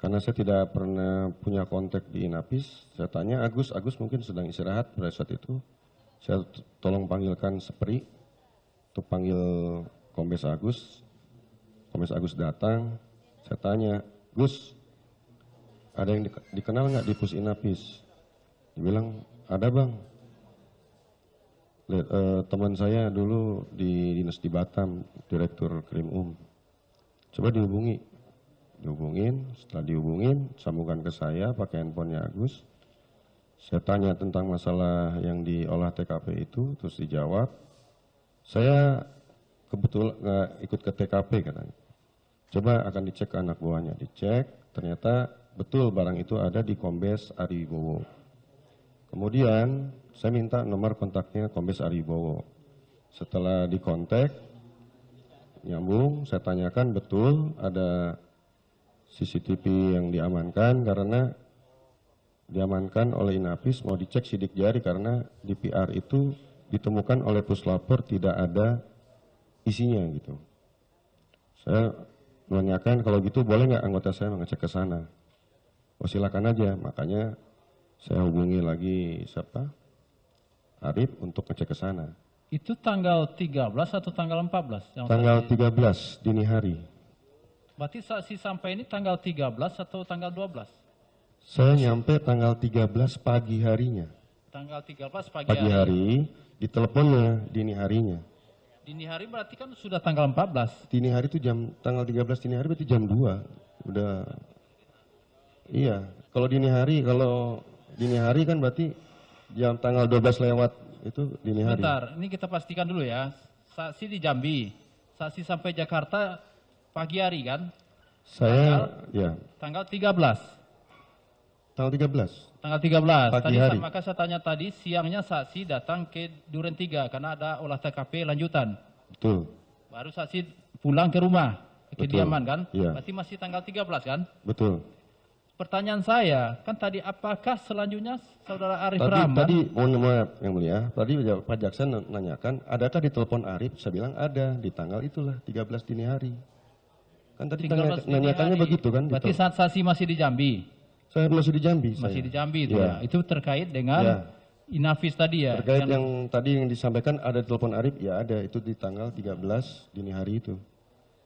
Karena saya tidak pernah punya kontak di Inapis, saya tanya Agus mungkin sedang istirahat pada saat itu. Saya tolong panggilkan Sepri untuk panggil Kombes Agus. Kombes Agus datang, saya tanya, Gus, ada yang dikenal nggak di Pus Inapis? Dia bilang, ada bang. Teman saya dulu di dinas di Batam, Direktur Krim Coba dihubungin, setelah dihubungin, sambungkan ke saya pakai handphonenya Agus. Saya tanya tentang masalah yang diolah TKP itu, terus dijawab, saya kebetulan nggak ikut ke TKP katanya. Coba akan dicek ke anak buahnya, dicek, ternyata betul barang itu ada di Kombes Aribowo. Kemudian saya minta nomor kontaknya Kombes Aribowo. Setelah dikontak, nyambung, saya tanyakan betul ada CCTV yang diamankan karena diamankan oleh Inapis, mau dicek sidik jari karena di PR itu ditemukan oleh puslapor tidak ada isinya gitu. Saya menanyakan kalau gitu boleh nggak anggota saya mengecek ke sana? Oh silakan aja, makanya saya hubungi lagi siapa? Arif untuk ngecek ke sana. Itu tanggal 13 atau tanggal 14? Tanggal 13 dini hari. Berarti saksi sampai ini tanggal 13 atau tanggal 12? Saya nyampe tanggal 13 pagi harinya. Tanggal 13 Pagi hari, diteleponnya dini harinya. Dini hari berarti kan sudah tanggal 14. Dini hari itu tanggal 13 dini hari berarti jam 2. Udah. Iya, kalau dini hari kan berarti jam tanggal 12 lewat itu dini hari. Bentar, ini kita pastikan dulu ya. Saksi di Jambi, saksi sampai Jakarta pagi hari kan? Tanggal 13. Tanggal 13. Tanggal 13. Pagi hari. Maka saya tanya tadi, siangnya saksi datang ke Duren 3 karena ada olah TKP lanjutan. Betul. Baru saksi pulang ke rumah, ke kediaman kan? Iya. Berarti masih tanggal 13 kan? Betul. Pertanyaan saya, kan tadi apakah selanjutnya saudara Arif Rahman? Tadi mohon maaf yang mulia, tadi Pak Jaksa nanyakan, adakah di telepon Arif? Saya bilang ada, di tanggal itulah 13 dini hari. Kan tadi nanyakannya begitu kan? Berarti saat saksi masih di Jambi? Saya masih di Jambi. Masih di Jambi itu ya. Itu terkait dengan Inafis tadi ya. Terkait yang tadi yang disampaikan ada telepon Arif, ya ada, itu di tanggal 13 dini hari itu.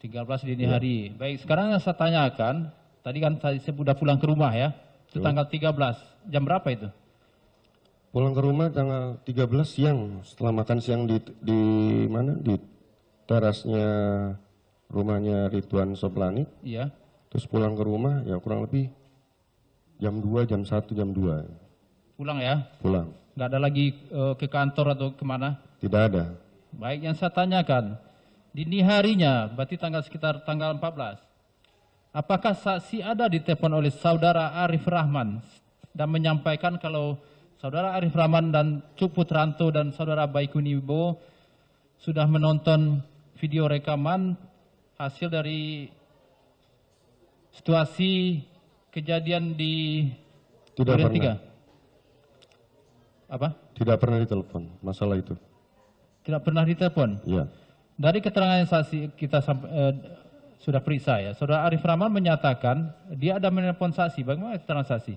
13 dini hari. Baik, sekarang yang saya tanyakan, tadi kan saya sudah pulang ke rumah ya. Itu tanggal 13. Jam berapa itu? Pulang ke rumah tanggal 13 siang, setelah makan siang di mana? Di terasnya rumahnya Ridwan Soplani. Iya. Terus pulang ke rumah ya kurang lebih jam 2, jam 1, jam 2. Pulang ya? Pulang. Nggak ada lagi ke kantor atau kemana? Tidak ada. Baik, yang saya tanyakan, dini harinya, berarti sekitar tanggal 14. Apakah saksi ada ditelepon oleh saudara Arif Rahman dan menyampaikan kalau saudara Arif Rahman dan Cuk Putranto dan saudara Baikuni Wibowo sudah menonton video rekaman hasil dari situasi kejadian di Duren 3? Apa? Tidak pernah ditelepon masalah itu. Tidak pernah ditelepon? Iya. Dari keterangan yang saksi kita sudah periksa ya. Saudara Arif Rahman menyatakan dia ada menelpon saksi. Bagaimana keterangan saksi?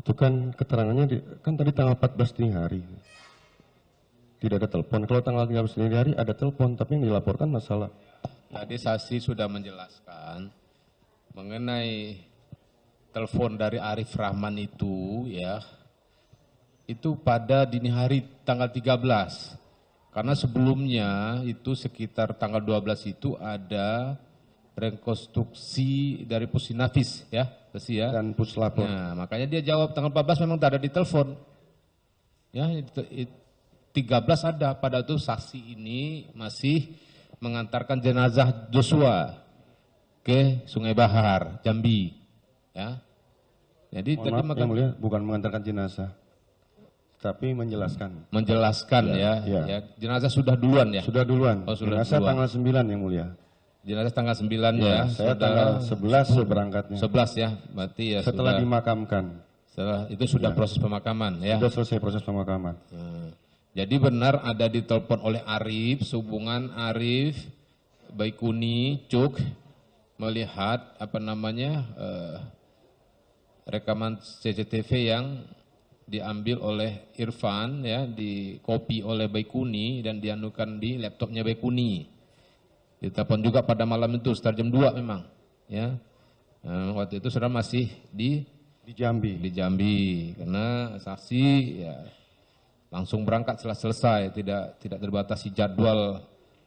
Itu kan keterangannya kan tadi tanggal 14 dini hari. Tidak ada telepon. Kalau tanggal 13 dini hari ada telepon, tapi yang dilaporkan masalah. Tadi saksi sudah menjelaskan mengenai telepon dari Arif Rahman itu ya, itu pada dini hari tanggal 13. Karena sebelumnya itu sekitar tanggal 12 itu ada rekonstruksi dari Pusinafis ya, saksi ya. Dan puslapor. Nah, makanya dia jawab tanggal 14 memang tak ada di telepon. Ya, 13 ada, pada itu saksi ini masih mengantarkan jenazah Joshua ke Sungai Bahar, Jambi. Ya. Jadi Mohon tadi maaf, yang mulia, bukan mengantarkan jenazah, tapi menjelaskan. menjelaskan ya. Jenazah sudah duluan ya. Sudah duluan. Oh, sudah jenazah duluan. tanggal 9 yang mulia. Jenazah tanggal 9 ya. Saya tanggal 11 berangkatnya. 11 ya. Berarti ya Setelah sudah dimakamkan. setelah itu sudah proses pemakaman ya. Sudah selesai proses pemakaman. Jadi benar ada ditelepon oleh Arif, sehubungan Arif, Baikuni, Cuk melihat rekaman CCTV yang diambil oleh Irfan ya, di copy oleh Baikuni dan dianukan di laptopnya Baikuni. Ditelepon juga pada malam itu sekitar jam 2 memang ya. Waktu itu saudara masih di Jambi. karena saksi ya langsung berangkat setelah selesai, tidak terbatasi jadwal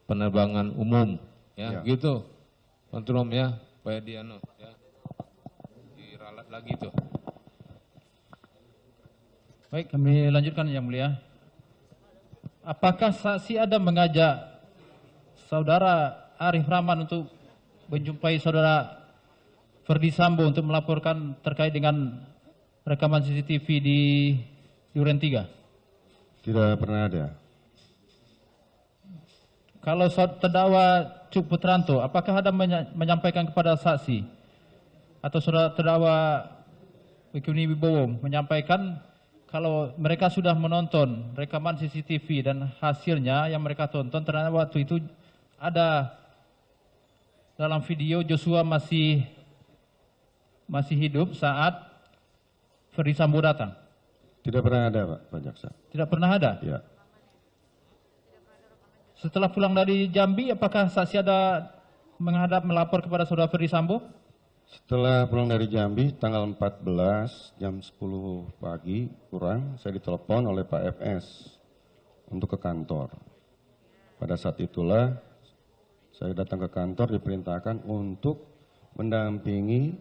penerbangan umum ya, gitu. Kontrol ya, supaya dia ya diralat lagi tuh. Baik, kami lanjutkan yang mulia. Apakah saksi ada mengajak saudara Arif Rahman untuk menjumpai saudara Ferdi Sambo untuk melaporkan terkait dengan rekaman CCTV di Duren 3? Tidak pernah ada. Kalau terdakwa Cuk Putranto, apakah ada menyampaikan kepada saksi atau saudara terdakwa Baikuni Wibowo menyampaikan kalau mereka sudah menonton rekaman CCTV dan hasilnya yang mereka tonton ternyata waktu itu ada dalam video Joshua masih hidup saat Ferdi Sambo datang? Tidak pernah ada, Pak Jaksa. Tidak pernah ada? Ya. Setelah pulang dari Jambi, apakah saksi ada menghadap melapor kepada saudara Ferdi Sambo? Setelah pulang dari Jambi, tanggal 14 jam 10 pagi kurang, saya ditelepon oleh Pak FS untuk ke kantor. Pada saat itulah saya datang ke kantor diperintahkan untuk mendampingi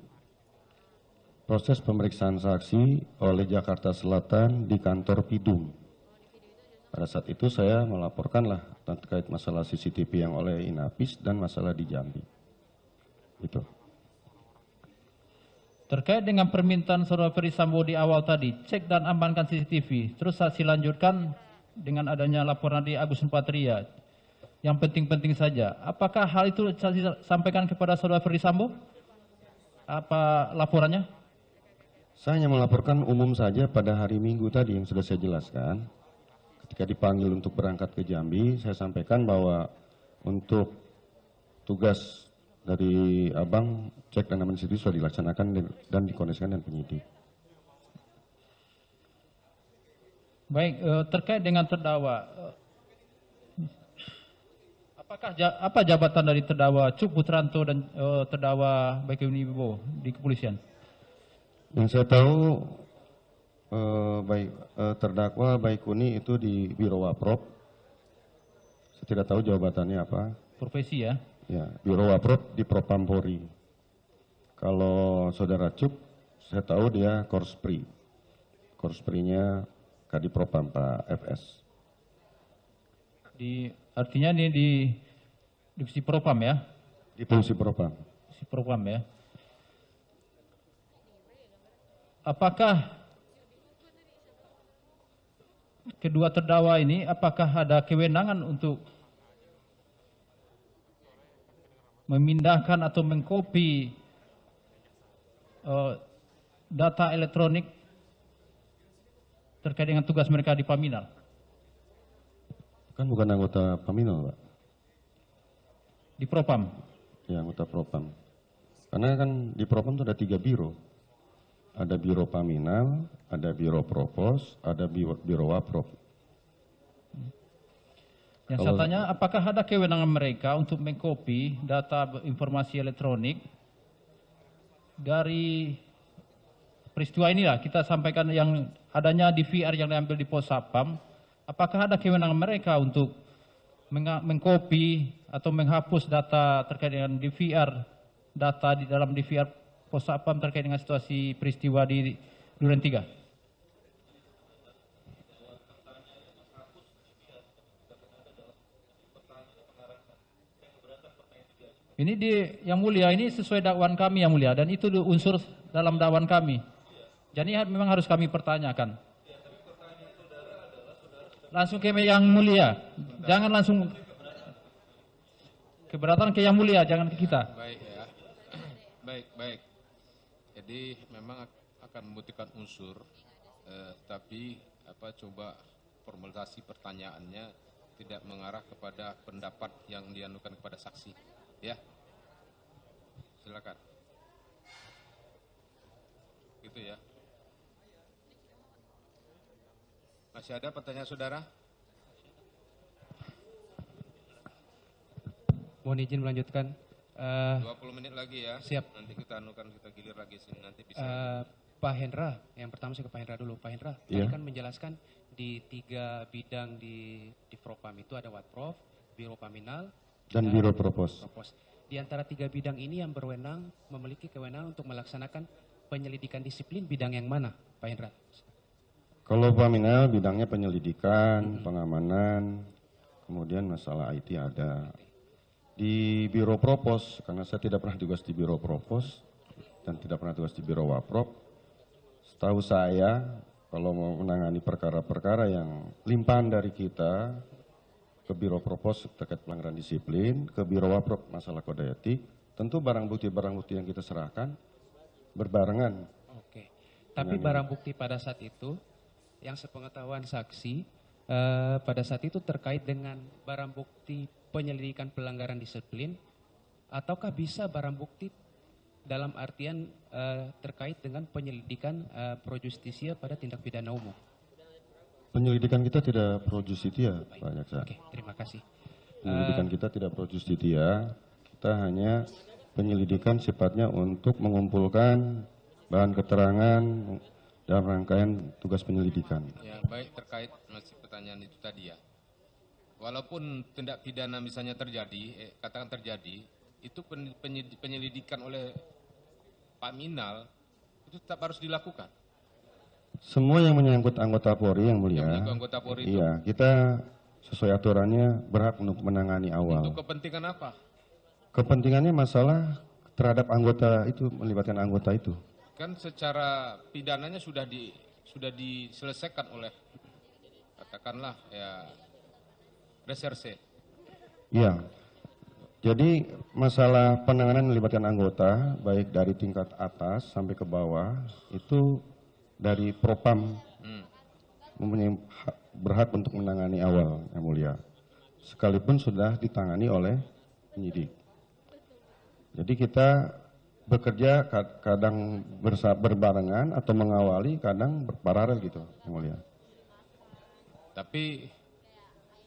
proses pemeriksaan saksi oleh Jakarta Selatan di kantor Pidum. Pada saat itu saya melaporkanlah terkait masalah CCTV yang oleh Inapis dan masalah di Jambi. Itu. Terkait dengan permintaan saudara Ferdi Sambo di awal tadi, cek dan amankan CCTV. Terus saksi lanjutkan dengan adanya laporan di Agus Nurpatria. Yang penting-penting saja. Apakah hal itu saksi sampaikan kepada saudara Ferdi Sambo? Apa laporannya? Saya hanya melaporkan umum saja pada hari Minggu tadi yang sudah saya jelaskan. Ketika dipanggil untuk berangkat ke Jambi, saya sampaikan bahwa untuk tugas dari Abang, cek dan aman CCTV sudah dilaksanakan dan dikoordinasikan dengan penyidik. Baik, terkait dengan terdakwa, apa jabatan dari terdakwa Cuk Putranto dan terdakwa Baikuni Wibowo di kepolisian? Yang saya tahu terdakwa Baikuni itu di Biro Waprop. Saya tidak tahu jabatannya apa. Profesi ya? Ya, Biro Waprop di Propampori. Kalau saudara Cuk, saya tahu dia Korspri. Korsprinya Kadipropam Pak FS. Artinya ini di divisi Propam ya? Di fungsi Propam. Divisi Propam ya. Apakah kedua terdakwa ini apakah ada kewenangan untuk memindahkan atau mengkopi data elektronik terkait dengan tugas mereka di Paminal? Kan bukan anggota Paminal, Pak. Di Propam? Ya, anggota Propam. Karena kan di Propam itu ada 3 biro. Ada Biro Paminal, ada Biro Propos, ada Biro Waprop. Yang saya tanya, apakah ada kewenangan mereka untuk mengcopy data informasi elektronik dari peristiwa inilah, kita sampaikan yang adanya DVR yang diambil di Pos Satpam, apakah ada kewenangan mereka untuk mengcopy atau menghapus data terkait dengan DVR, data di dalam DVR Pos Satpam terkait dengan situasi peristiwa di Duren 3? Ini yang mulia, ini sesuai dakwaan kami yang mulia, dan itu unsur dalam dakwaan kami. Jadi memang harus kami pertanyakan. Langsung ke yang mulia, jangan langsung keberatan ke yang mulia, jangan ke kita. Baik ya, baik. Jadi memang akan membutuhkan unsur, tapi coba formulasi pertanyaannya tidak mengarah kepada pendapat yang dianukan kepada saksi. Ya, silakan. Gitu ya. Masih ada pertanyaan saudara? Mohon izin melanjutkan. 20 menit lagi ya. Siap. Nanti kita anukan, kita gilir lagi sini, nanti bisa. Pak Hendra, yang pertama saya ke Pak Hendra dulu. Pak Hendra, Iya. tadi kan menjelaskan di 3 bidang di Propam itu ada Watprov, Biro Paminal, Dan Biro Propos. Propos. Di antara 3 bidang ini yang berwenang, memiliki kewenangan untuk melaksanakan penyelidikan disiplin bidang yang mana, Pak Hendra? Kalau Paminal bidangnya penyelidikan, pengamanan, kemudian masalah IT ada. Di Biro Propos, karena saya tidak pernah tugas di Biro Propos dan tidak pernah tugas di Biro Waprop, setahu saya kalau mau menangani perkara-perkara yang limpahan dari kita ke Biro Propos terkait pelanggaran disiplin, ke Biro Waprop masalah kode etik, tentu barang bukti yang kita serahkan berbarengan. Oke. Tapi barang bukti pada saat itu, yang sepengetahuan saksi, pada saat itu terkait dengan barang bukti penyelidikan pelanggaran disiplin, ataukah bisa barang bukti dalam artian terkait dengan penyelidikan pro justisia pada tindak pidana umum? Penyelidikan kita tidak pro justitia, Pak Jaksa. Oke, terima kasih. Penyelidikan kita tidak pro justitia, kita hanya penyelidikan sifatnya untuk mengumpulkan bahan keterangan dalam rangkaian tugas penyelidikan. Ya, baik, terkait masih pertanyaan itu tadi ya. Walaupun tindak pidana misalnya terjadi, katakan terjadi, itu penyelidikan oleh Pak Minal itu tetap harus dilakukan. Semua yang menyangkut anggota Polri yang mulia, Yang menyangkut anggota Polri itu. iya, kita sesuai aturannya berhak untuk menangani awal. Untuk kepentingan apa? Kepentingannya masalah terhadap anggota itu, melibatkan anggota itu. Kan secara pidananya sudah diselesaikan oleh, katakanlah ya, reserse. Iya. Jadi masalah penanganan melibatkan anggota, baik dari tingkat atas sampai ke bawah, itu dari Propam mempunyai berhak untuk menangani awal, yang mulia. Sekalipun sudah ditangani oleh penyidik. Jadi kita bekerja kadang berbarengan atau mengawali, kadang berparalel gitu, yang mulia. Tapi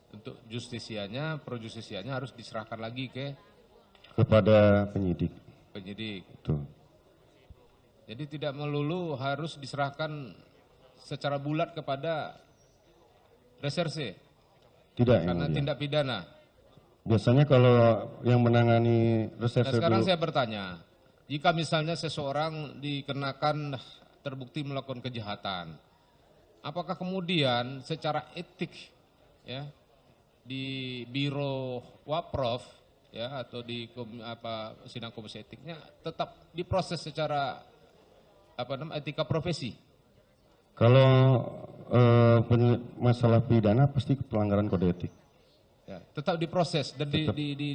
untuk justisianya, pro justisianya harus diserahkan lagi Kepada penyidik. penyidik. Betul. Jadi tidak melulu harus diserahkan secara bulat kepada reserse. Tidak, yang Karena mulia. tindak pidana. Biasanya kalau yang menangani Nah, reserse sekarang dulu, saya bertanya, jika misalnya seseorang dikenakan terbukti melakukan kejahatan, apakah kemudian secara etik ya di Biro Waprov ya atau di sidang komisi etiknya tetap diproses secara etika profesi? kalau masalah pidana pasti pelanggaran kode etik. Ya, tetap diproses dan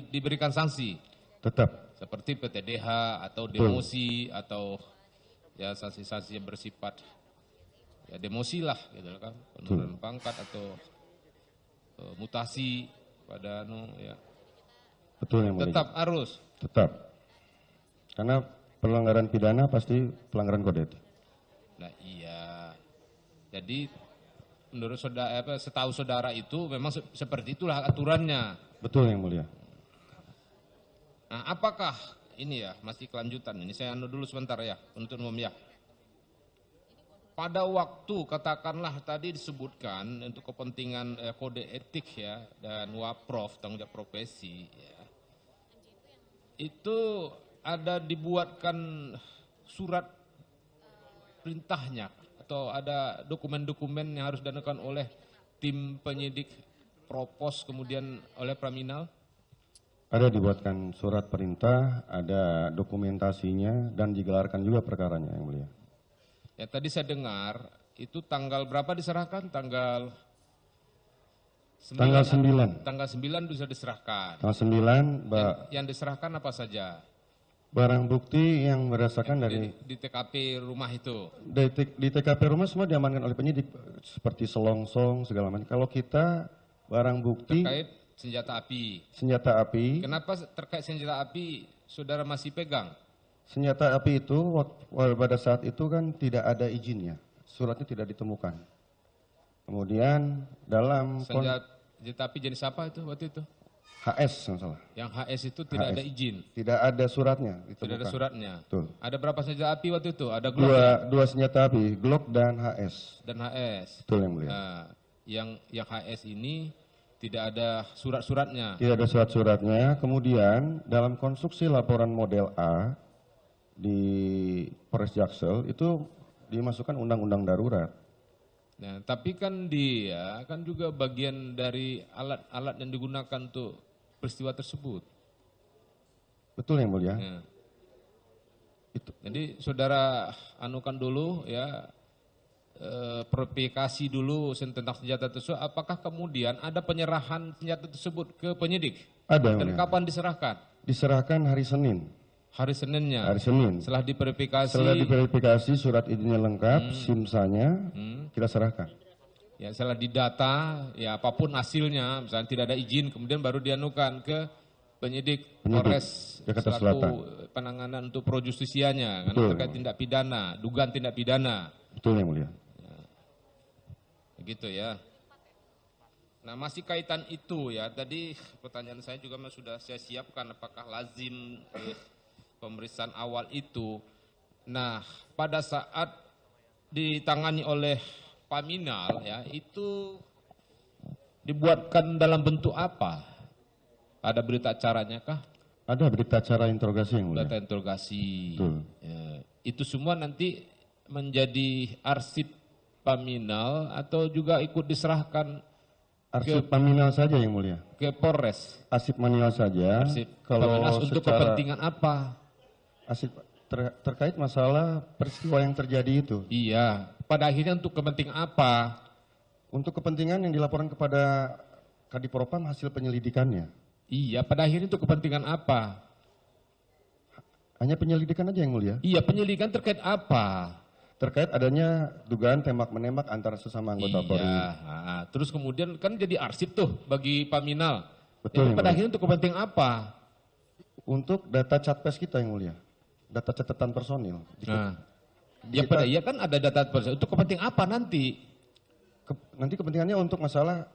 diberikan sanksi. Tetap. Seperti PTDH atau demosi atau ya sanksi-sanksi yang bersifat ya demosi lah gitu kan, penurunan pangkat atau mutasi pada ya. Betul yang mulia. Tetap harus. Tetap. Karena pelanggaran pidana pasti pelanggaran kode etik. Nah iya. Jadi menurut saudara, setahu saudara itu memang seperti itulah aturannya. Betul yang mulia. Nah apakah ini ya masih kelanjutan ini saya anu dulu sebentar ya untuk umum ya. Pada waktu katakanlah tadi disebutkan untuk kepentingan kode etik ya dan WAPROF tanggung jawab profesi ya, itu ada dibuatkan surat perintahnya atau ada dokumen-dokumen yang harus dianukan oleh tim penyidik Propos kemudian oleh Praminal? Ada dibuatkan surat perintah, ada dokumentasinya dan digelarkan juga perkaranya yang mulia. Ya tadi saya dengar itu tanggal berapa diserahkan? Tanggal 9. Tanggal 9 bisa diserahkan. Tanggal 9, Yang diserahkan apa saja? barang bukti yang berdasarkan dari Di TKP rumah itu. di TKP rumah semua diamankan oleh penyidik seperti selongsong segala macam. Kalau kita barang bukti Terkait senjata api. senjata api, Kenapa terkait senjata api saudara masih pegang? senjata api itu pada saat itu kan tidak ada izinnya, suratnya tidak ditemukan. Kemudian dalam Senjata api jenis apa itu waktu itu? HS nggak salah, Yang HS itu tidak HS. ada izin, tidak ada suratnya tidak ditemukan. ada suratnya. Betul. Ada berapa senjata api waktu itu? Ada Glock ya? Dua senjata api, Glock dan HS. Dan HS. Betul yang mulia. Nah, yang HS ini tidak ada surat-suratnya. Tidak ada surat-suratnya. Kemudian dalam konstruksi laporan model A di Polres Jaksel itu dimasukkan undang-undang darurat. Nah, tapi kan dia kan juga bagian dari alat-alat yang digunakan untuk peristiwa tersebut. Betul yang mulia. Ya. Itu. Jadi saudara anukan dulu ya, verifikasi dulu tentang senjata tersebut. Apakah kemudian ada penyerahan senjata tersebut ke penyidik? Ada yang Dan mulia. kapan diserahkan? Diserahkan hari Senin. Hari Seninnya. Hari Senin. Setelah diverifikasi. Setelah diverifikasi surat izinnya lengkap, SIM-nya kita serahkan. Ya, setelah didata, ya apapun hasilnya, misalnya tidak ada izin, kemudian baru dianukan ke penyidik Polres Jakarta selaku Selatan. penanganan untuk pro justisianya, karena Betul. terkait tindak pidana, dugaan tindak pidana. Betul yang mulia. Begitu ya. Nah masih kaitan itu ya, tadi pertanyaan saya juga sudah saya siapkan, apakah lazim pemeriksaan awal itu. Nah pada saat ditangani oleh Paminal ya, itu dibuatkan dalam bentuk apa? Ada berita acaranya kah? Ada berita acara interogasi yang mulia. Data interogasi. Betul. Ya, itu semua nanti menjadi arsip Paminal atau juga ikut diserahkan Arsip Paminal saja yang mulia. ke Polres? Arsip manual saja. Arsip Kalau Paminal untuk secara kepentingan apa? arsip terkait masalah peristiwa yang terjadi itu. Iya, pada akhirnya untuk kepentingan apa? Untuk kepentingan yang dilaporkan kepada Kadipropam hasil penyelidikannya. Iya, pada akhirnya untuk kepentingan apa? Hanya penyelidikan aja yang mulia. Iya, penyelidikan terkait apa? Terkait adanya dugaan tembak-menembak antara sesama anggota Polri. Iya, terus kemudian kan jadi arsip tuh bagi Paminal. Betul, Itu yang pada mulia. akhirnya untuk kepentingan apa? Untuk data catpes kita yang mulia. Data catatan personil. Nah, ya pada iya kan ada data personil. Untuk kepentingan apa nanti? Nanti kepentingannya untuk masalah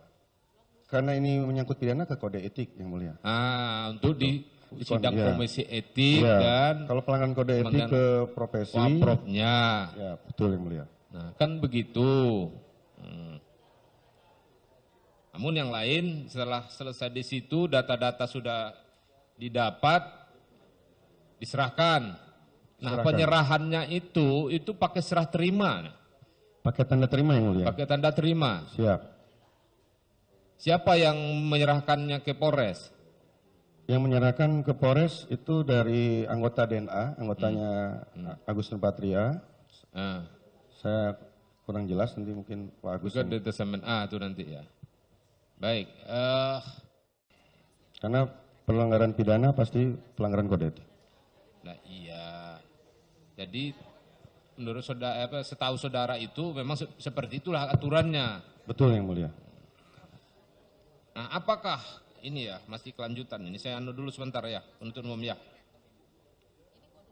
karena ini menyangkut pidana ke kode etik yang mulia. Untuk di sidang Iya. komisi etik Iya. dan Kalau pelanggaran kode etik pelanggaran ke profesi. Waprofnya. Ya, betul yang mulia. Nah, kan begitu. Namun yang lain setelah selesai di situ data-data sudah didapat, diserahkan. Nah, Serahkan. penyerahannya itu pakai serah terima, Pakai tanda terima yang mulia. pakai tanda terima. Siap. Siapa yang menyerahkannya ke Polres? Yang menyerahkan ke Polres itu dari anggota DNA, anggotanya Agus Nurpatria. Nah, Saya kurang jelas, nanti mungkin Pak Agus. juga Detasemen A itu nanti ya. Baik, Karena pelanggaran pidana pasti pelanggaran kode etik. nah iya. Jadi menurut saudara, setahu saudara itu memang seperti itulah aturannya. Betul yang mulia. Nah, apakah ini ya, masih kelanjutan. Ini saya anu dulu sebentar ya, untuk umum ya.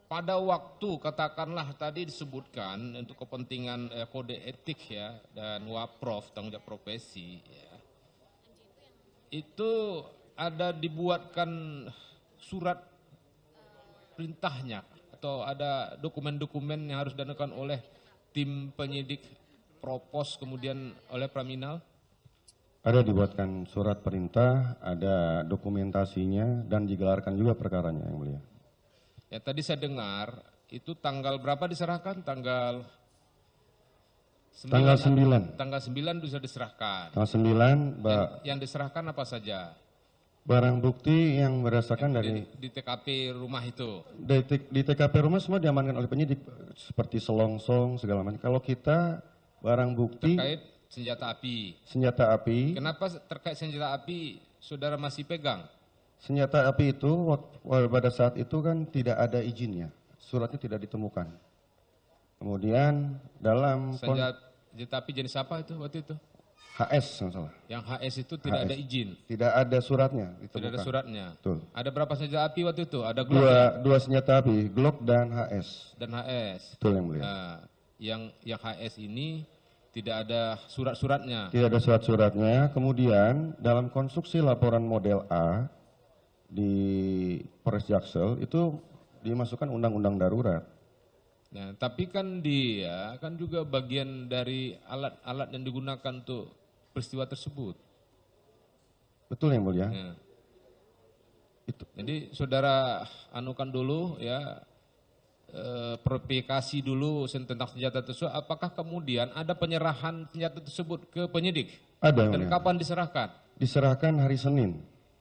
Pada waktu katakanlah tadi disebutkan untuk kepentingan kode etik ya dan WAPROF, tanggung jawab profesi ya, itu ada dibuatkan surat perintahnya atau ada dokumen-dokumen yang harus dianukan oleh tim penyidik Propos kemudian oleh Praminal? Ada dibuatkan surat perintah, ada dokumentasinya, dan digelarkan juga perkaranya, Yang Mulia. Ya tadi saya dengar, itu tanggal berapa diserahkan? Tanggal 9. Tanggal 9 bisa diserahkan. Tanggal 9, Yang diserahkan apa saja? barang bukti yang berdasarkan dari Di TKP rumah itu. di TKP rumah semua diamankan oleh penyidik, seperti selongsong, segala macam. Kalau kita barang bukti Terkait senjata api. senjata api, Kenapa terkait senjata api saudara masih pegang? senjata api itu pada saat itu kan tidak ada izinnya, suratnya tidak ditemukan. Kemudian dalam Senjata api jenis apa itu waktu itu? HS, nggak salah. Yang HS itu tidak ada izin, Tidak ada suratnya ditemukan. tidak ada suratnya. Betul. Ada berapa senjata api waktu itu? Ada Glock ya? Dua senjata api, Glock dan HS. Dan HS. Betul, Yang Mulia. Nah, yang HS ini tidak ada surat-suratnya. Tidak ada surat-suratnya. Kemudian dalam konstruksi laporan model A di Polres Jaksel itu dimasukkan undang-undang darurat. Nah, tapi kan dia kan juga bagian dari alat-alat yang digunakan untuk peristiwa tersebut. Betul, Yang Mulia. Ya. Itu. Jadi saudara anukan dulu ya, verifikasi dulu tentang senjata tersebut. Apakah kemudian ada penyerahan senjata tersebut ke penyidik? Ada, Yang Dan Mulia. kapan diserahkan? Diserahkan hari Senin.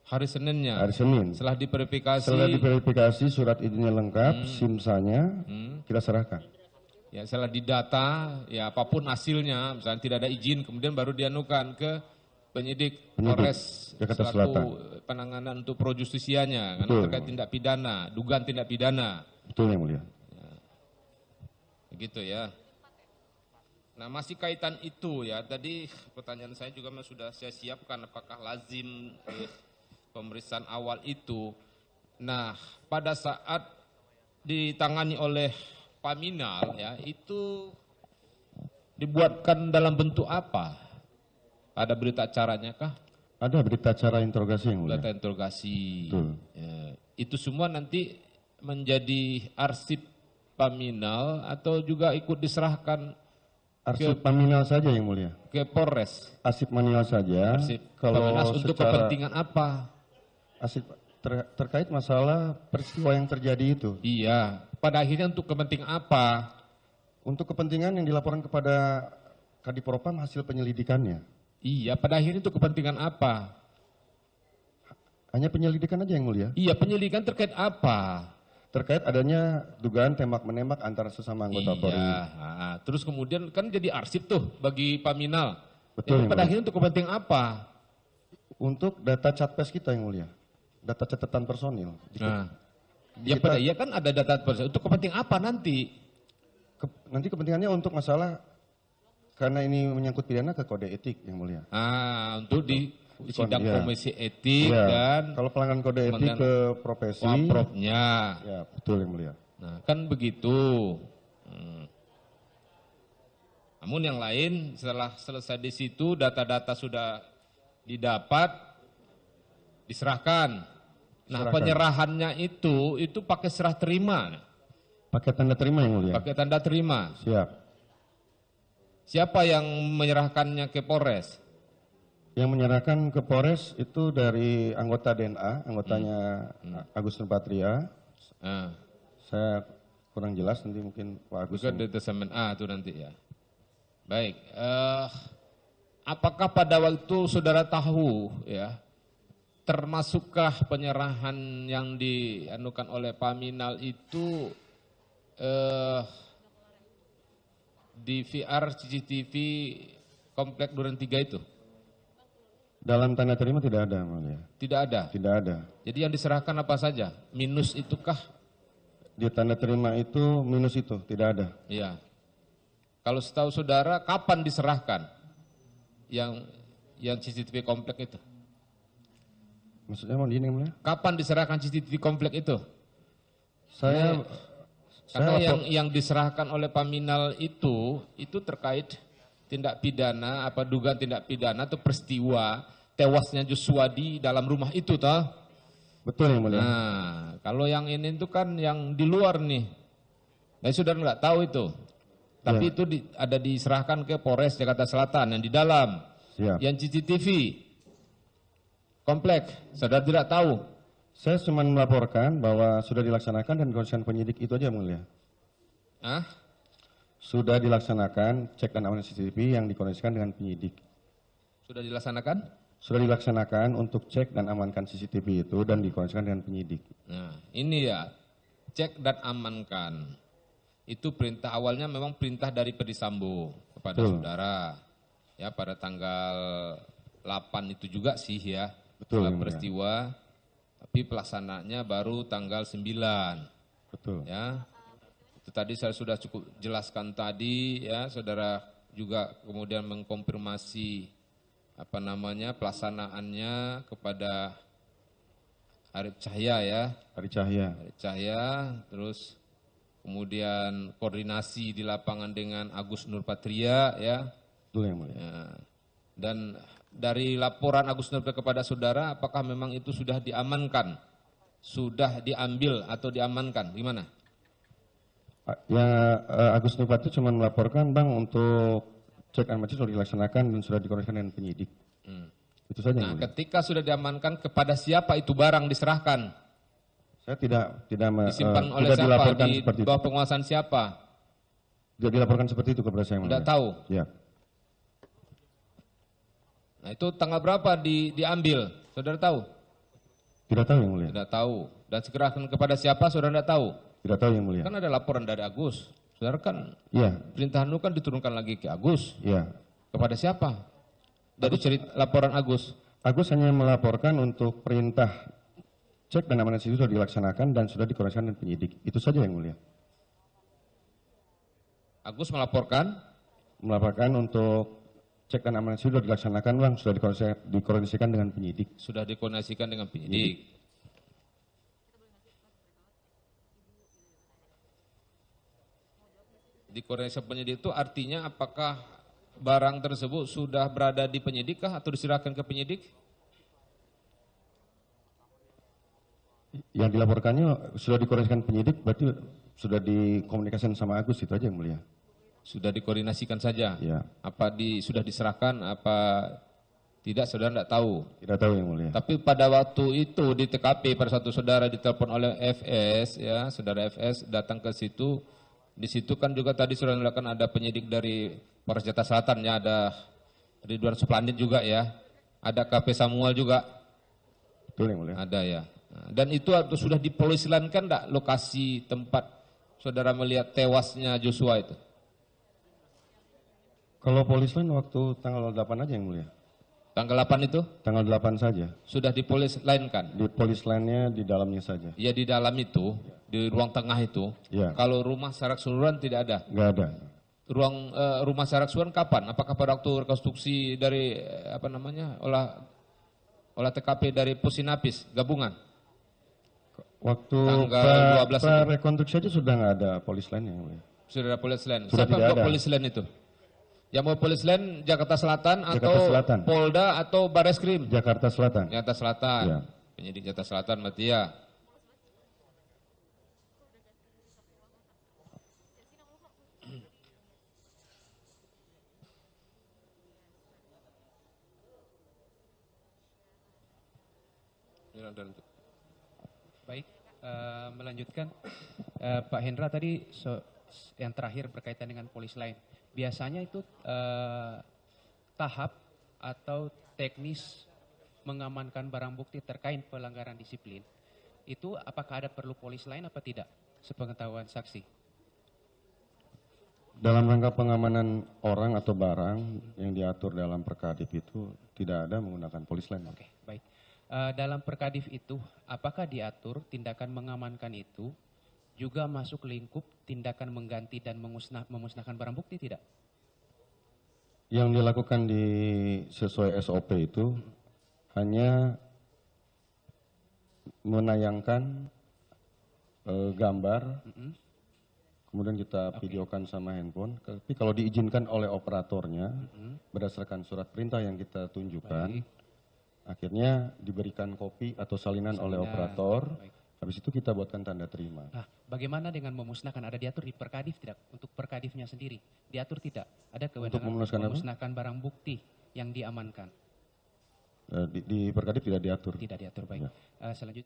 Hari Seninnya. Hari Senin. Setelah diverifikasi. Setelah diverifikasi surat izinnya lengkap, SIM-nya kita serahkan. Ya, setelah didata, ya apapun hasilnya, misalnya tidak ada izin, kemudian baru dianukan ke penyidik Polres Jakarta selaku Selatan. penanganan untuk pro justisianya, karena Betul. terkait tindak pidana, dugaan tindak pidana. Betul, Yang Mulia. Begitu ya. Nah, masih kaitan itu ya, tadi pertanyaan saya juga sudah saya siapkan, apakah lazim pemeriksaan awal itu. Nah, pada saat ditangani oleh Paminal ya, itu dibuatkan dalam bentuk apa? Ada berita acaranya kah? Ada berita acara interogasi, Yang Mulia. Berita interogasi. Betul. Ya, itu semua nanti menjadi arsip Paminal atau juga ikut diserahkan Arsip Paminal saja, Yang Mulia. ke Polres? Arsip manual saja. Arsip Kalau Paminal untuk secara kepentingan apa? arsip terkait masalah peristiwa yang terjadi itu. Iya, pada akhirnya untuk kepentingan apa? Untuk kepentingan yang dilaporkan kepada Kadipropam hasil penyelidikannya. Iya, pada akhirnya untuk kepentingan apa? Hanya penyelidikan aja, Yang Mulia. Iya, penyelidikan terkait apa? Terkait adanya dugaan tembak-menembak antara sesama anggota Polri. Iya, terus kemudian kan jadi arsip tuh bagi Paminal. Betul, Itu Yang pada Mulia. akhirnya untuk kepentingan apa? Untuk data catpes kita, Yang Mulia. Data catatan personil. Nah, ya pada iya kan ada data personil. Untuk kepentingan apa nanti? Nanti kepentingannya untuk masalah, karena ini menyangkut pidana, ke kode etik, Yang Mulia. Untuk di sidang iya. komisi etik Iya. dan Kalau pelanggaran kode etik pelanggaran ke profesi. waprofnya. Ya, betul, Yang Mulia. Nah, kan begitu. Namun yang lain setelah selesai di situ data-data sudah didapat, diserahkan. Nah, Diserahkan. penyerahannya itu pakai serah terima, Pakai tanda terima, Yang Mulia. pakai tanda terima. Siap. Siapa yang menyerahkannya ke Polres? Yang menyerahkan ke Polres itu dari anggota DNA, anggotanya Agus Nurpatria. Nah, Saya kurang jelas, nanti mungkin Pak Agus. juga detesemen A itu nanti ya. Baik, apakah pada waktu saudara tahu ya, termasukkah penyerahan yang dianukan oleh Paminal itu di VR CCTV Komplek Duren 3 itu? Dalam tanda terima tidak ada, Yang Mulia. Tidak ada. Tidak ada. Jadi yang diserahkan apa saja? Minus itukah? Di tanda terima itu minus itu, tidak ada. Iya. Kalau setahu saudara, kapan diserahkan yang CCTV komplek itu? Maksudnya mau ini yang mulia? Kapan diserahkan CCTV komplek itu? Saya Karena lapor- yang diserahkan oleh Paminal itu terkait tindak pidana, apa dugaan tindak pidana atau peristiwa tewasnya Joshua di dalam rumah itu, toh? betul yang mulia. Nah, kalau yang ini itu kan yang di luar nih. Nah, saudara nggak tahu itu. Tapi Ya. itu ada diserahkan ke Polres Jakarta Selatan yang di dalam. Siap. Yang CCTV komplek, saudara tidak tahu. Saya cuma melaporkan bahwa sudah dilaksanakan dan dikoordinasikan penyidik itu aja yang mulia. Hah? Sudah dilaksanakan cek dan aman CCTV yang dikoordinasikan dengan penyidik. Sudah dilaksanakan? Sudah dilaksanakan untuk cek dan amankan CCTV itu dan dikoordinasikan dengan penyidik. Nah, ini ya, cek dan amankan. Itu perintah awalnya memang perintah dari Ferdi Sambo kepada Betul. saudara. Ya, pada tanggal 8 itu juga sih ya. Betul, setelah yang mulia. peristiwa. Tapi pelaksanaannya baru tanggal 9. Betul. Ya. Itu tadi saya sudah cukup jelaskan tadi ya, saudara juga kemudian mengkonfirmasi apa namanya pelaksanaannya kepada Arif Cahya ya. Hari Cahya. Arif Cahya, terus kemudian koordinasi di lapangan dengan Agus Nurpatria ya. Betul yang mulia. Ya. Dan dari laporan Agus Nurpatria kepada saudara, apakah memang itu sudah diamankan? Sudah diambil atau diamankan? Gimana? Ya, Agus Nurpatria cuma melaporkan Bang untuk cek aman sudah dilaksanakan dan sudah dikoordinasikan dengan penyidik. Itu saja Nah, yang mulia. ketika sudah diamankan, kepada siapa itu barang diserahkan? Saya tidak Disimpan oleh tidak siapa? dilaporkan Di seperti itu. bawah penguasaan siapa? Tidak dilaporkan seperti itu kepada saya yang Tidak mulia. tahu. Ya. Nah, itu tanggal berapa diambil? Saudara tahu? Tidak tahu yang mulia. Tidak tahu. Dan diserahkan kepada siapa? Saudara tidak tahu. Tidak tahu yang mulia. Kan ada laporan dari Agus. Saudara kan Iya, perintah itu kan diturunkan lagi ke Agus. iya. Kepada siapa? Dari cerita laporan Agus. Agus hanya melaporkan untuk perintah cek dan amanah itu sudah dilaksanakan dan sudah dikoordinasikan dengan penyidik. Itu saja yang mulia. Agus melaporkan, Melaporkan untuk cek dan amanah itu sudah dilaksanakan Bang, sudah dikoordinasikan dengan penyidik. sudah dikoordinasikan dengan penyidik. Dikoordinasikan penyidik itu artinya apakah barang tersebut sudah berada di penyidik kah atau diserahkan ke penyidik? Yang dilaporkannya sudah dikoordinasikan penyidik, berarti sudah dikomunikasikan sama Agus, itu aja yang mulia. Sudah dikoordinasikan saja. Ya, Apa sudah diserahkan, apa tidak, saudara tidak tahu. tidak tahu yang mulia. Tapi pada waktu itu di TKP pada satu saudara ditelepon oleh FS, ya saudara FS datang ke situ. Di situ kan juga tadi sudah dilakukan ada penyidik dari Polres Jakarta Selatan, ya ada Ridwan Suplandit juga ya, ada KP Samuel juga, Betul yang mulia. ada ya. Nah, dan itu sudah dipolisilankan enggak lokasi tempat saudara melihat tewasnya Joshua itu? Kalau polis lain waktu tanggal 8 aja yang mulia. Tanggal 8 itu Tanggal 8 saja. sudah dipolisilankan. Di polis lainnya di dalamnya saja. Ya di dalam itu, di ruang tengah itu. Ya, Kalau rumah secara keseluruhan tidak ada. nggak ada. Rumah secara keseluruhan kapan? Apakah pada waktu rekonstruksi dari apa namanya olah TKP dari Pusinapis gabungan? Waktu Tanggal 12 itu. rekonstruksi saja sudah nggak ada polis lain yang mulia. Sudah ada polis lain. Sudah Siapa tidak buat ada. polis lain itu? Yang mau polis lain Jakarta Selatan atau Jakarta Selatan. Polda atau Bareskrim? Jakarta Selatan. Jakarta Selatan. Ya. Penyidik Jakarta Selatan berarti ya. Baik, melanjutkan Pak Hendra tadi yang terakhir berkaitan dengan polis lain. Biasanya itu tahap atau teknis mengamankan barang bukti terkait pelanggaran disiplin. Itu apakah ada perlu polis lain apa tidak? Sepengetahuan saksi. Dalam rangka pengamanan orang atau barang yang diatur dalam Perkadip itu tidak ada menggunakan polis lain. Oke, baik. Dalam Perkadif itu, apakah diatur tindakan mengamankan itu juga masuk lingkup tindakan mengganti dan memusnahkan barang bukti tidak? Yang dilakukan sesuai SOP itu hanya menayangkan gambar, kemudian kita videokan sama handphone. Tapi kalau diizinkan oleh operatornya, berdasarkan surat perintah yang kita tunjukkan, Baik. akhirnya diberikan kopi atau salinan oleh Salinan, operator. baik. Habis itu kita buatkan tanda terima. Nah, bagaimana dengan memusnahkan? Ada diatur di Perkadif tidak? Untuk Perkadifnya sendiri, diatur tidak? Ada Untuk kewenangan memusnahkan apa? memusnahkan barang bukti yang diamankan? Di Perkadif tidak diatur. Tidak diatur, baik. Ya. Selanjutnya.